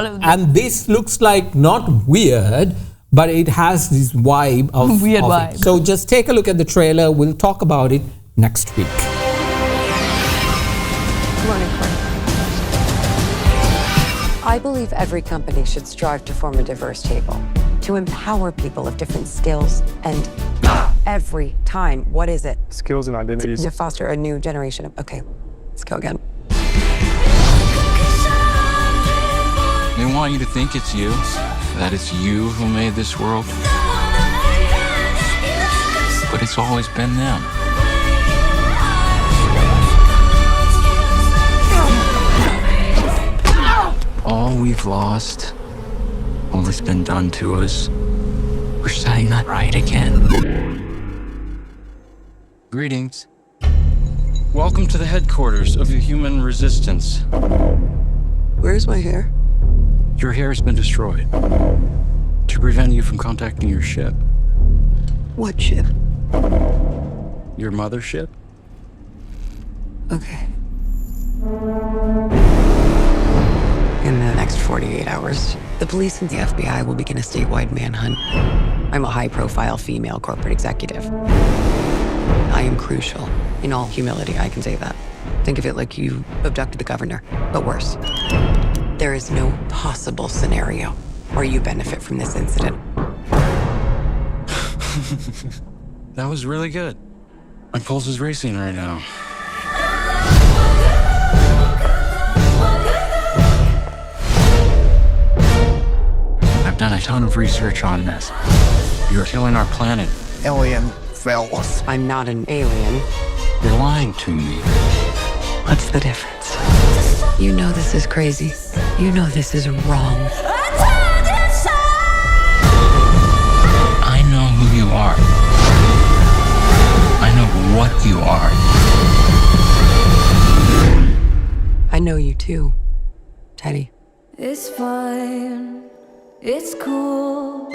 of them. And this looks like not weird, but it has this vibe of weird of vibe. It. So just take a look at the trailer. We'll talk about it next week. I believe every company should strive to form a diverse table, to empower people of different skills and every time, what is it? Skills and identities. To foster a new generation of, okay, let's go again. They want you to think it's you, that it's you who made this world. But it's always been them. All we've lost all that's been done to us. We're setting that right again. Greetings. Welcome to the headquarters of the human resistance. Where's my hair? Your hair has been destroyed to prevent you from contacting your ship. What ship? Your mothership? Okay. In the next 48 hours, the police and the FBI will begin a statewide manhunt. I'm a high-profile female corporate executive. I am crucial. In all humility, I can say that. Think of it like you abducted the governor, but worse. There is no possible scenario where you benefit from this incident. That was really good. My pulse is racing right now. I've done a ton of research on this. You're killing our planet. Alien fellas. I'm not an alien. You're lying to me. What's the difference? You know this is crazy. You know this is wrong. I know who you are. I know what you are. I know you too, Teddy. It's fine. It's cool.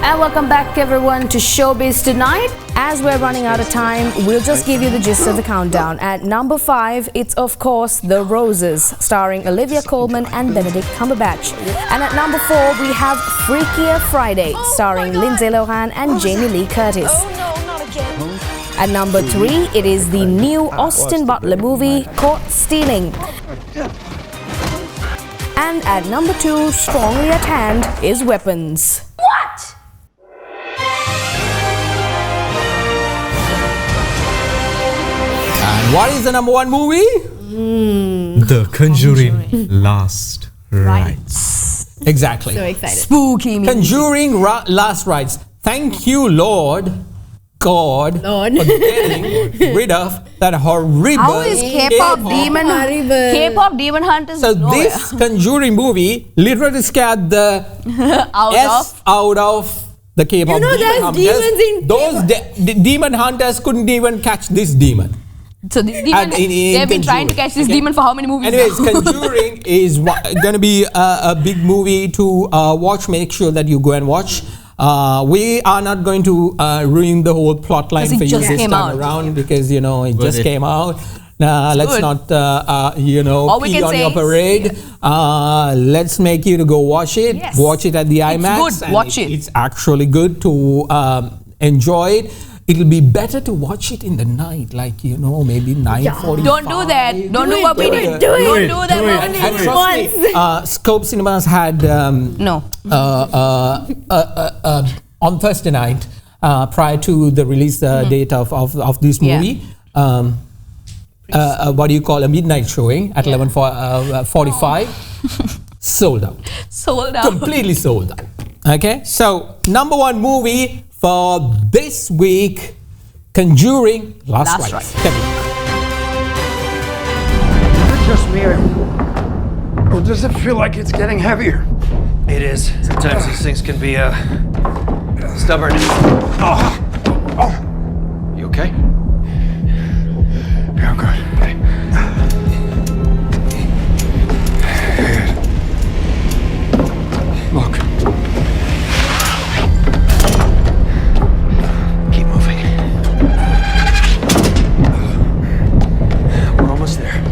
And welcome back everyone to Showbiz Tonight. As we're running out of time, we'll just give you the gist of the countdown. At number 5, it's of course The Roses, starring Olivia Coleman and Benedict Cumberbatch. And at number 4, we have Freakier Friday, starring Lindsay Lohan and Jamie Lee Curtis. At number 3, it is the new Austin Butler movie, Caught Stealing. And at number 2, strongly at hand, is Weapons. What? What is the number 1 movie? The Conjuring Last Rites. Exactly. So excited. Spooky music. Conjuring Last Rites. Thank you, Lord God, for getting rid of that horrible How is K-pop demon hunters? So this Conjuring movie literally scared the out of the K-pop You know demon there's hunters. demons in Those demon hunters couldn't even catch this demon. So the demon, they've been trying to catch this demon for how many movies Anyways, now? Conjuring is going to be a big movie to watch. Make sure that you go and watch. We are not going to ruin the whole plot line for you this time around because, you know, it just came out. Let's good. not, pee on your parade. Let's make you to go watch it. Yes. Watch it at the IMAX. It's good. Watch it. It's actually good to enjoy it. It'll be better to watch it in the night, like, you know, maybe 9:45. Don't do that. Don't do what we did. Don't do that. And trust me, Scope Cinemas had on Thursday night, prior to the release date of this movie, what do you call a midnight showing at 11:45, sold out. Sold out. Completely sold out. Okay, so number 1 movie for this week, Conjuring Last Rites. Is it just me, or does it feel like it's getting heavier? It is. Sometimes these things can be stubborn. You okay? Yeah, I'm good. Look. Keep moving. We're almost there.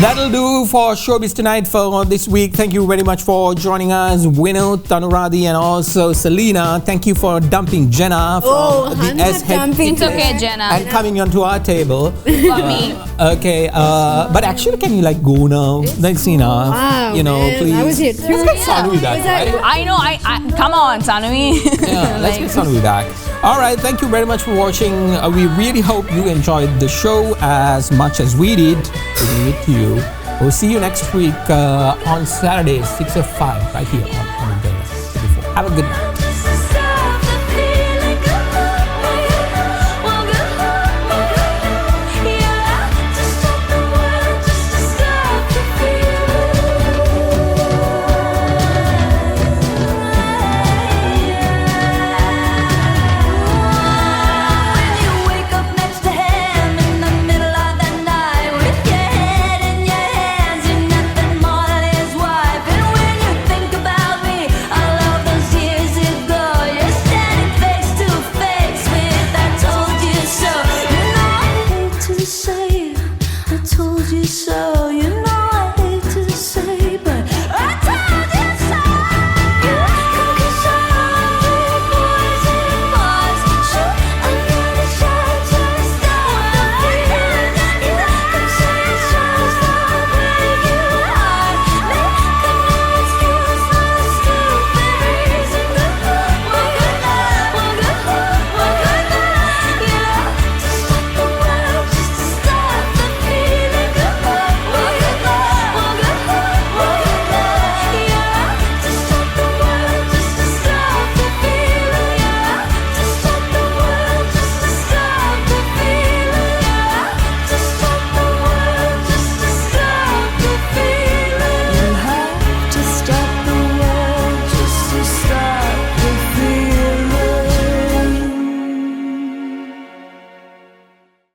That'll do for Showbiz Tonight for this week. Thank you very much for joining us, Vinuth, Anuradhie, and also Selina. Thank you for dumping Jenna from the S-Head. It's okay, Jenna. And coming onto our table. For me. Okay, but actually, can you like go now? That's enough. Wow, you know, man. please. I was here too. Let's get Sanvi back, right? I know. I come on, Sanvi. Yeah, let's get Sanvi back. All right, thank you very much for watching. We really hope you enjoyed the show as much as we did with you. We'll see you next week on Saturday, 6 or 5, right here on Derana. Have a good night.